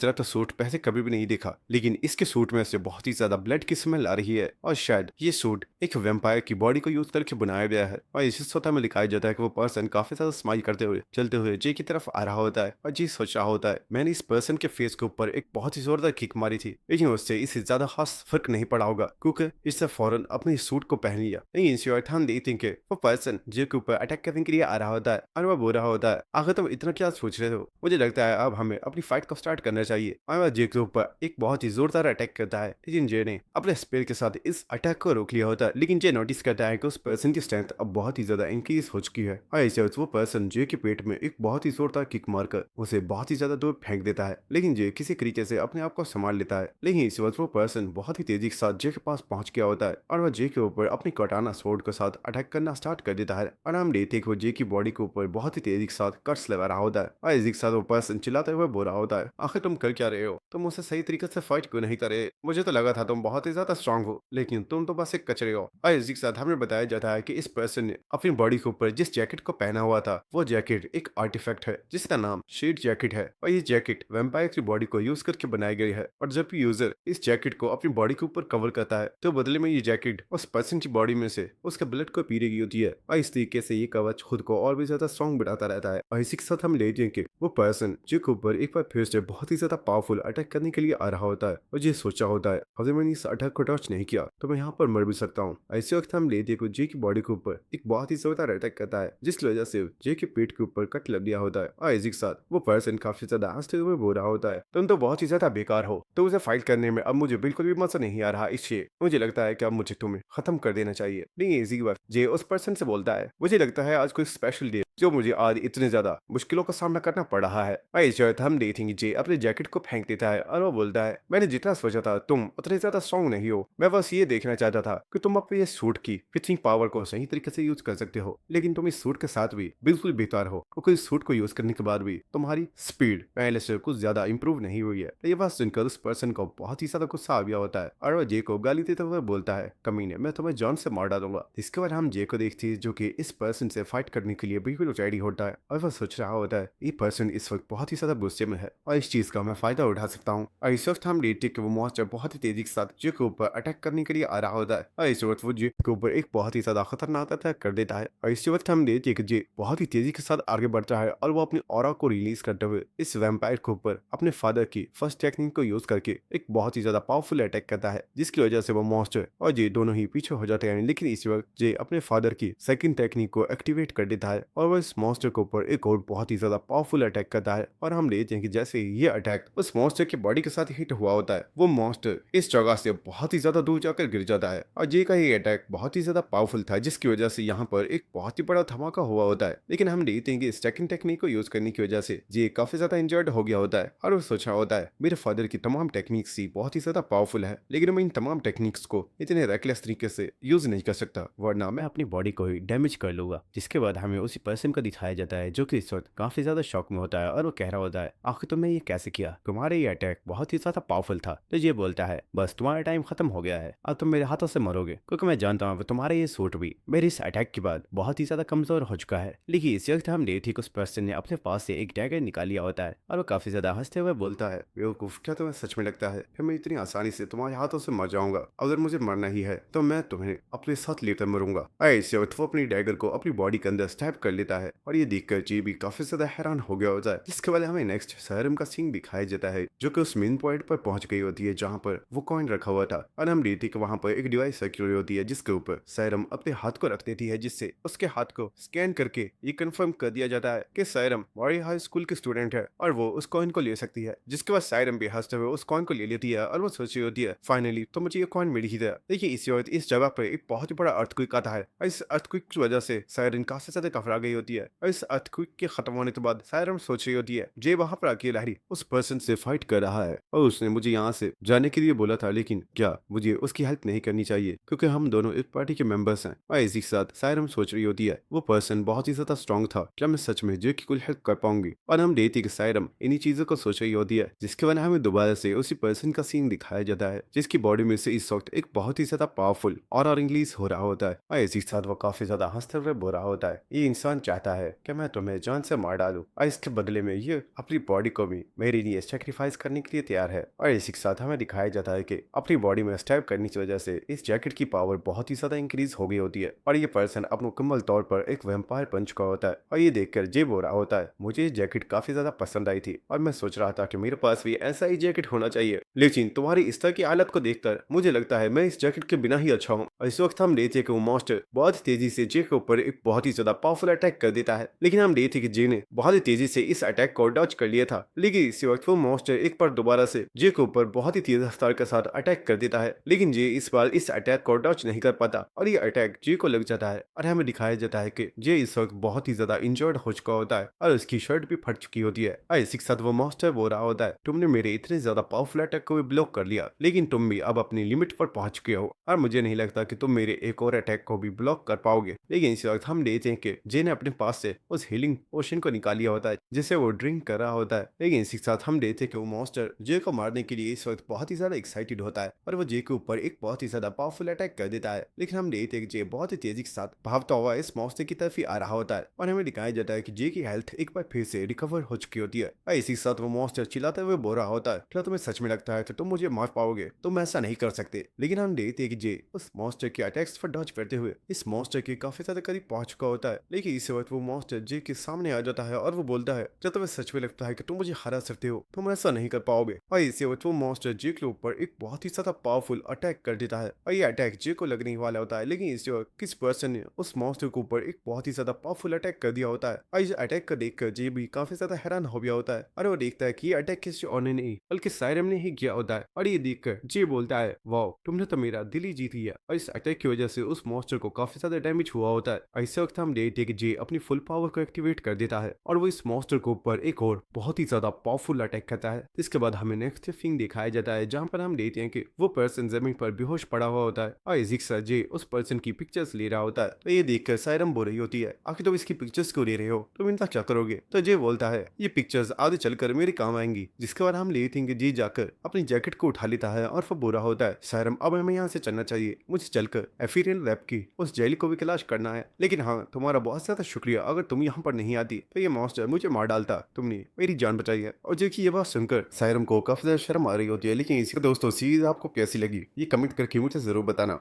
तरह का सूट पहले कभी भी नहीं देखा, लेकिन इसके सूट में से बहुत ही ज्यादा ब्लड की स्मेल आ रही है और शायद ये सूट एक वेम्पायर की बॉडी को यूज करके बनाया गया है। और इसी सोता में दिखाया जाता है कि वो पर्सन काफी ज्यादा स्माइल करते हुए चलते हुए जे की तरफ आ रहा होता है और जे सोच रहा होता है, मैंने इस पर्सन के फेस के ऊपर एक बहुत ही जोरदार किक मारी थी, लेकिन उससे इसे ज्यादा खास फर्क नहीं पड़ा होगा, क्योंकि इससे फौरन अपने सूट को पहन लिया। लेकिन इसी वक्त हम देखते हैं कि वो पर्सन जे के ऊपर अटैक करने के लिए आ रहा होता है और वह बोल रहा होता है, आखिर तुम इतना क्या सोच रहे हो? मुझे लगता है अब हमें अपनी फाइट को स्टार्ट करना चाहिए। और वह जे के ऊपर एक बहुत ही जोरदार अटैक करता है, लेकिन जे ने अपने स्पेल के साथ इस अटैक को रोक लिया होता है। लेकिन जे नोटिस करता है कि उस पर्सन की स्ट्रेंथ अब बहुत ही ज्यादा इंक्रीज हो चुकी है और इसे वो पर्सन जे के पेट में एक बहुत ही जोरदार किक मारकर उसे बहुत ही ज्यादा दूर फेंक देता है। लेकिन जे किसी तरीके से अपने आप को संभाल लेता है। लेकिन इस वक्त वो पर्सन बहुत ही तेजी के साथ जे के पास पहुंच गया होता है और वह जे के ऊपर अपनी कटाना स्वॉर्ड के साथ अटैक करना स्टार्ट कर देता है और हम देखते हैं कि वो जे की बॉडी के ऊपर बहुत ही तेजी के साथ कट्स लगा रहा होता है और इसी के साथ वो पर्सन चिल्लाते हुए बोल रहा होता है, आखिर तुम कर क्या रहे हो, तुम मुझसे सही तरीके से फाइट क्यों नहीं करे? मुझे तो लगा था तुम बहुत ही ज्यादा स्ट्रांग हो, लेकिन तुम तो बस एक कचरे हो। और इसी के साथ हमें बताया जाता है कि इस पर्सन ने अपनी बॉडी के ऊपर जिस जैकेट को पहना हुआ था, वो जैकेट एक आर्टिफैक्ट है जिसका नाम शीट जैकेट है। और ये जैकेट वैम्पायर की बॉडी को यूज करके बनाई गई है। और जब भी यूजर इस जैकेट को अपनी बॉडी के ऊपर कवर करता है, तो बदले में ये जैकेट उस पर्सन की बॉडी में से उसके ब्लड को पी रही होती है। और इस तरीके से ये कवच खुद को और भी ज्यादा स्ट्रॉन्ग बनाता रहता है। और इसी के साथ हम ले जाएंगे कि वो पर्सन जो के ऊपर एक बार फिर से बहुत ही ज्यादा पावरफुल अटैक करने के लिए आ रहा होता है, और ये सोचा होता है अगर मैंने इस अटैक को डॉच नहीं किया तो मैं यहाँ पर मर भी सकता हूँ। ऐसे वक्त हम लेते को जे की बॉडी के ऊपर एक बहुत ही जोरदार अटैक करता है, जिसकी वजह से जे के पेट के ऊपर कट लग गया होता है। और इसी के साथ वो पर्सन काफी ज्यादा हंसते हुए बोल रहा होता है, तुम तो बहुत ही ज्यादा बेकार हो, तो उसे फाइट करने में अब मुझे बिल्कुल भी मजा नहीं आ रहा, इसलिए मुझे लगता है कि अब मुझे तुम्हें खत्म कर देना चाहिए। नहीं, इसी वक्त जे उस पर्सन से बोलता है, मुझे लगता है आज कोई स्पेशल डे जो मुझे आज इतने ज्यादा मुश्किलों का सामना करना पड़ रहा है। भाई शर्त हम देखेंगे जे अपने जैकेट को फेंक देता है और वो बोलता है, मैंने जितना सोचा था तुम उतने ज्यादा स्ट्रॉन्ग नहीं हो। मैं बस ये देखना चाहता था कि तुम अपने ये सूट की फिटिंग पावर को सही तरीके से यूज कर सकते हो, लेकिन तुम इस सूट के साथ भी बिल्कुल बेकार हो, क्योंकि इस सूट को यूज करने के बाद भी तुम्हारी स्पीड पहले से कुछ ज्यादा इंप्रूव नहीं हुई है। ये बात सुनकर उस पर्सन को बहुत ही ज्यादा गुस्सा आ गया होता है और वह जे को गाली देते हुए बोलता है, कमीने मैं तुम्हें जान से मार डालूंगा। इसके बाद हम जे को देखते हैं जो कि इस पर्सन से फाइट करने के लिए बिल्कुल रेडी होता है और वह सोच रहा होता है ये पर्सन इस वक्त बहुत ही ज्यादा गुस्से में है और इस चीज का मैं फायदा उठा सकता हूँ। और इस वक्त हम देखते कि वो मॉन्स्टर बहुत ही तेजी के साथ जे के ऊपर अटैक करने के लिए आ रहा होता है और इस वक्त वो जे के ऊपर एक बहुत ही ज्यादा खतरनाक अटैक कर देता है। और इसी वक्त हम देखते कि जे बहुत ही तेजी के साथ आगे बढ़ता है और वो अपनी ऑरा को रिलीज करते हुए इस वैम्पायर के ऊपर अपने फादर की फर्स्ट टेक्निक को यूज करके एक बहुत ही ज्यादा पावरफुल अटैक करता है, जिसकी वजह से वो मॉन्स्टर और जे दोनों ही पीछे हो जाते हैं। लेकिन इसी वक्त जे अपने फादर की सेकंड टेक्निक को एक्टिवेट कर देता है और वो इस मॉन्स्टर के ऊपर एक और बहुत ही ज्यादा पावरफुल अटैक करता है। और हम देखते हैं कि जैसे ही ये अटैक उस मॉन्स्टर की बॉडी के साथ हिट हुआ होता है, वो मॉन्स्टर इस जगह से बहुत ही ज्यादा दूर जाकर गिर जाता है। और जे का ये अटैक बहुत ही ज्यादा पावरफुल था, जिसकी वजह से यहाँ पर एक बहुत ही बड़ा धमाका हुआ होता है। लेकिन हम देखते हैं कि इस सेकंड टेक्निक को यूज करने की वजह से जे काफी ज्यादा इंजर्ड हो गया होता है और वो सोचा होता है मेरे फादर की तमाम टेक्निक्स ही बहुत ही ज्यादा पावरफुल है, लेकिन मैं इन तमाम टेक्निक्स को इतने रेकलेस तरीके से यूज नहीं कर सकता, वरना मैं अपनी बॉडी को ही डैमेज कर लूंगा। जिसके बाद हमें उसी पर्सन को दिखाया जाता है जो कि इस वक्त काफी ज्यादा शॉक में होता है और वो कह रहा होता है, आखिर तुमने ये कैसे किया? तुम्हारे ये अटैक बहुत ही ज्यादा पावरफुल था। तो ये बोलता है, बस तुम्हारा टाइम खत्म हो गया है, अब तुम मेरे हाथों से मरोगे, क्योंकि मैं जानता हूँ तुम्हारा ये सूट भी मेरे इस अटैक के बाद बहुत ही ज्यादा कमजोर हो चुका है। लेकिन इस वक्त हम देखते उस पर्सन ने अपने पास से एक डैगर निकाल लिया होता है और वो काफी ज्यादा हंसते हुए बोलता है, बेवकूफ, क्या तुम्हें सच में लगता है कि मैं इतनी आसानी से तुम्हारे हाथों से मर जाऊंगा? अगर मुझे मरना ही है तो मैं तुम्हें अपने साथ लेकर मरूंगा। ऐसे वक्त वो अपनी डैगर को अपनी बॉडी के अंदर स्टैब कर लेता है और ये देखकर जी भी काफी ज्यादा हैरान हो गया होता है। जिसके बाद हमें नेक्स्ट सैरम का सीन दिखाया जाता है जो कि उस मेन पॉइंट पर पहुंच गई होती है जहाँ पर वो कॉइन रखा हुआ था। और हम देखते कि वहाँ पर एक डिवाइस रखी हुई होती है जिसके ऊपर सैरम अपने हाथ को रख देती है, जिससे उसके हाथ को स्कैन करके ये कंफर्म कर दिया जाता है कि सैरम मॉरी हाई स्कूल की स्टूडेंट है और वो उस कॉइन को ले सकती है। जिसके बाद सैरम भी हंसते हुए उस कॉइन को ले लेती है और वो सोच रही होती है, फाइनली तो मुझे ये कॉइन मिल ही गया। देखिए इसी वक्त इस जगह पर एक बहुत ही बड़ा अर्थक्वेक आता है और इस अर्थक्वेक की वजह से सैरम काफी ज्यादा घबरा गई होती है। और इस अर्थक्वेक के खत्म होने के बाद सैरम सोच रही होती है, जे वहां पर अकेला ही उस पर्सन से फाइट कर रहा है और उसने मुझे यहाँ से जाने के लिए बोला था, लेकिन क्या मुझे उसकी हेल्प नहीं करनी चाहिए क्योंकि हम दोनों इस पार्टी के मेंबर्स हैं। और इसी के साथ सैरम सोच रही होती है, वो पर्सन बहुत ही ज्यादा स्ट्रॉन्ग था, क्या मैं सच में जे की कोई हेल्प कर पाऊंगी? और हम देखते कि सैरम इन्हीं चीजों को सोच रही होती है। जिसके बाद हमें दोबारा से उसी पर्सन का सीन दिखाया जाता है जिसकी बॉडी में से इस वक्त एक बहुत ही ज्यादा पावरफुल और रिलीज हो रहा होता है। और इसी के साथ वो काफी ज्यादा हंसते हुए बोल रहा होता है, ये इंसान चाहता है कि मैं तुम्हें जान से मार डालूं और इसके बदले में ये अपनी बॉडी को भी मेरे लिए सेक्रीफाइस करने के लिए तैयार है। और इसी के साथ हमें दिखाया जाता है कि अपनी बॉडी में स्टैब करने की वजह से इस जैकेट की पावर बहुत ही ज्यादा इंक्रीज हो गई होती है और ये पर्सन अब मुकम्मल तौर पर एक वैम्पायर बन चुका होता है। और ये देखकर जे बोल रहा होता है, मुझे ये जैकेट काफी ज्यादा पसंद आई थी और मैं सोच रहा था कि मेरे पास भी ऐसा ही जैकेट होना चाहिए, लेकिन तुम्हारी इस तरह की हालत को देखकर मुझे लगता है मैं इस जैकेट के बिना ही अच्छा हूँ। और इस वक्त हम देखते कि वो मॉन्स्टर बहुत तेजी से जे के ऊपर एक बहुत ही ज्यादा पावरफुल अटैक कर देता है, लेकिन हम देखते कि जे ने बहुत ही तेजी से इस अटैक को डॉज कर लिया था। लेकिन इसी वक्त वो मॉन्स्टर एक बार दोबारा से जे के ऊपर बहुत ही तेज रफ्तार के साथ अटैक कर देता है, लेकिन जे इस बार इस अटैक को डॉज नहीं कर पाता और ये अटैक जे को लग जाता है। और हमें दिखाया जाता है कि जे इस वक्त बहुत ही ज्यादा इंजर्ड हो चुका होता है और उसकी शर्ट भी फट चुकी होती है। और इसी के साथ वो मॉन्स्टर बोल रहा होता है, तुमने मेरे इतने ज्यादा पावरफुल अटैक को भी ब्लॉक कर लिया, लेकिन तुम भी अब अपनी लिमिट पर पहुंच चुके हो और मुझे नहीं लगता कि तुम मेरे एक और अटैक को भी ब्लॉक कर पाओगे। लेकिन इस वक्त हम देखते हैं कि जे ने अपने पास से उस हीलिंग पोशन को निकाल लिया होता है जिसे वो ड्रिंक कर रहा होता है। लेकिन इसी के साथ हम देखते हैं वो मॉन्स्टर जे को मारने के लिए इस वक्त बहुत ही ज्यादा एक्साइटेड होता है और वो जे के ऊपर एक बहुत ही ज्यादा पावरफुल अटैक कर देता है। लेकिन हम देखते हैं कि जे बहुत ही तेजी के साथ भागता हुआ इस मॉन्स्टर की तरफ ही आ रहा होता है और हमें दिखाया जाता है कि जे की हेल्थ एक बार फिर से रिकवर हो चुकी होती है और इसी के साथ वो मॉन्स्टर चिल्लाते हुए बोल रहा होता है, क्या तुम्हें सच में लगता है तो तुम मुझे मार पाओगे? तुम ऐसा नहीं कर सकते। लेकिन हम देखते हैं कि जे उस मॉन्स्टर के अटैक्स पर डॉज करते हुए इस मॉन्स्टर के काफी ज्यादा करीब पहुंच चुका होता है। लेकिन इस वक्त वो मॉन्स्टर जे के सामने आ जाता है और वो बोलता है, क्या तुम्हें सच में लगता है कि तुम मुझे हरा सकते हो? तुम ऐसा नहीं कर पाओगे। और इसी वक्त वो मॉन्स्टर जे के ऊपर एक बहुत ही ज्यादा पावरफुल अटैक कर देता है और ये अटैक जे को लगने वाला होता है। लेकिन इस वक्त किस पर्सन ने उस मॉन्स्टर के ऊपर एक बहुत ही ज्यादा पावरफुल अटैक कर दिया होता है और इस अटैक को देखकर जे भी काफी ज्यादा हैरान हो गया होता है और वो देखता है कि ये अटैक किसी और ने नहीं बल्कि सायरम ने ही किया होता है। और ये देखकर जे बोलता है, वाओ तुमने तो मेरा दिल ही जीत लिया। और इस अटैक की वजह से उस मॉन्स्टर को काफी ज्यादा डैमेज हुआ होता है। ऐसे वक्त हम देखते हैं कि जे अपनी फुल पावर को एक्टिवेट कर देता है और वो इस मॉन्स्टर के ऊपर एक और बहुत ही ज्यादा पावरफुल अटैक करता है। इसके बाद हमें नेक्स्ट सीन दिखाया जाता है जहाँ पर हम देखते हैं कि वो पर्सन जमीन पर बेहोश पड़ा हुआ होता है और जिक्सा जे उस पर्सन की पिक्चर्स ले रहा होता है। तो ये देखकर सायरम बोल रही होती है, आखिर तुम इसकी पिक्चर्स क्यों ले रहे हो? तुम इनका क्या करोगे? तो जे बोलता है, ये पिक्चर्स आगे चलकर मेरे काम आएंगी। जिसके बाद हम लेते हैं कि जी जाकर अपनी जैकेट को उठा लेता है और वो बुरा होता है, सायरम अब हमें यहाँ से चलना चाहिए। मुझे चलकर एफीरियन लैब की उस जेली को भी तलाश करना है। लेकिन हाँ, तुम्हारा बहुत ज्यादा शुक्रिया, अगर तुम यहाँ पर नहीं आती तो ये मॉन्स्टर मुझे मार डालता। तुमने मेरी जान बचाई है। और जे की ये बात सुनकर सायरम को काफी ज्यादा शर्म आ रही होती है। लेकिन इसी दोस्तों सीरीज आपको कैसी लगी ये कमेंट करके मुझे जरूर बताना।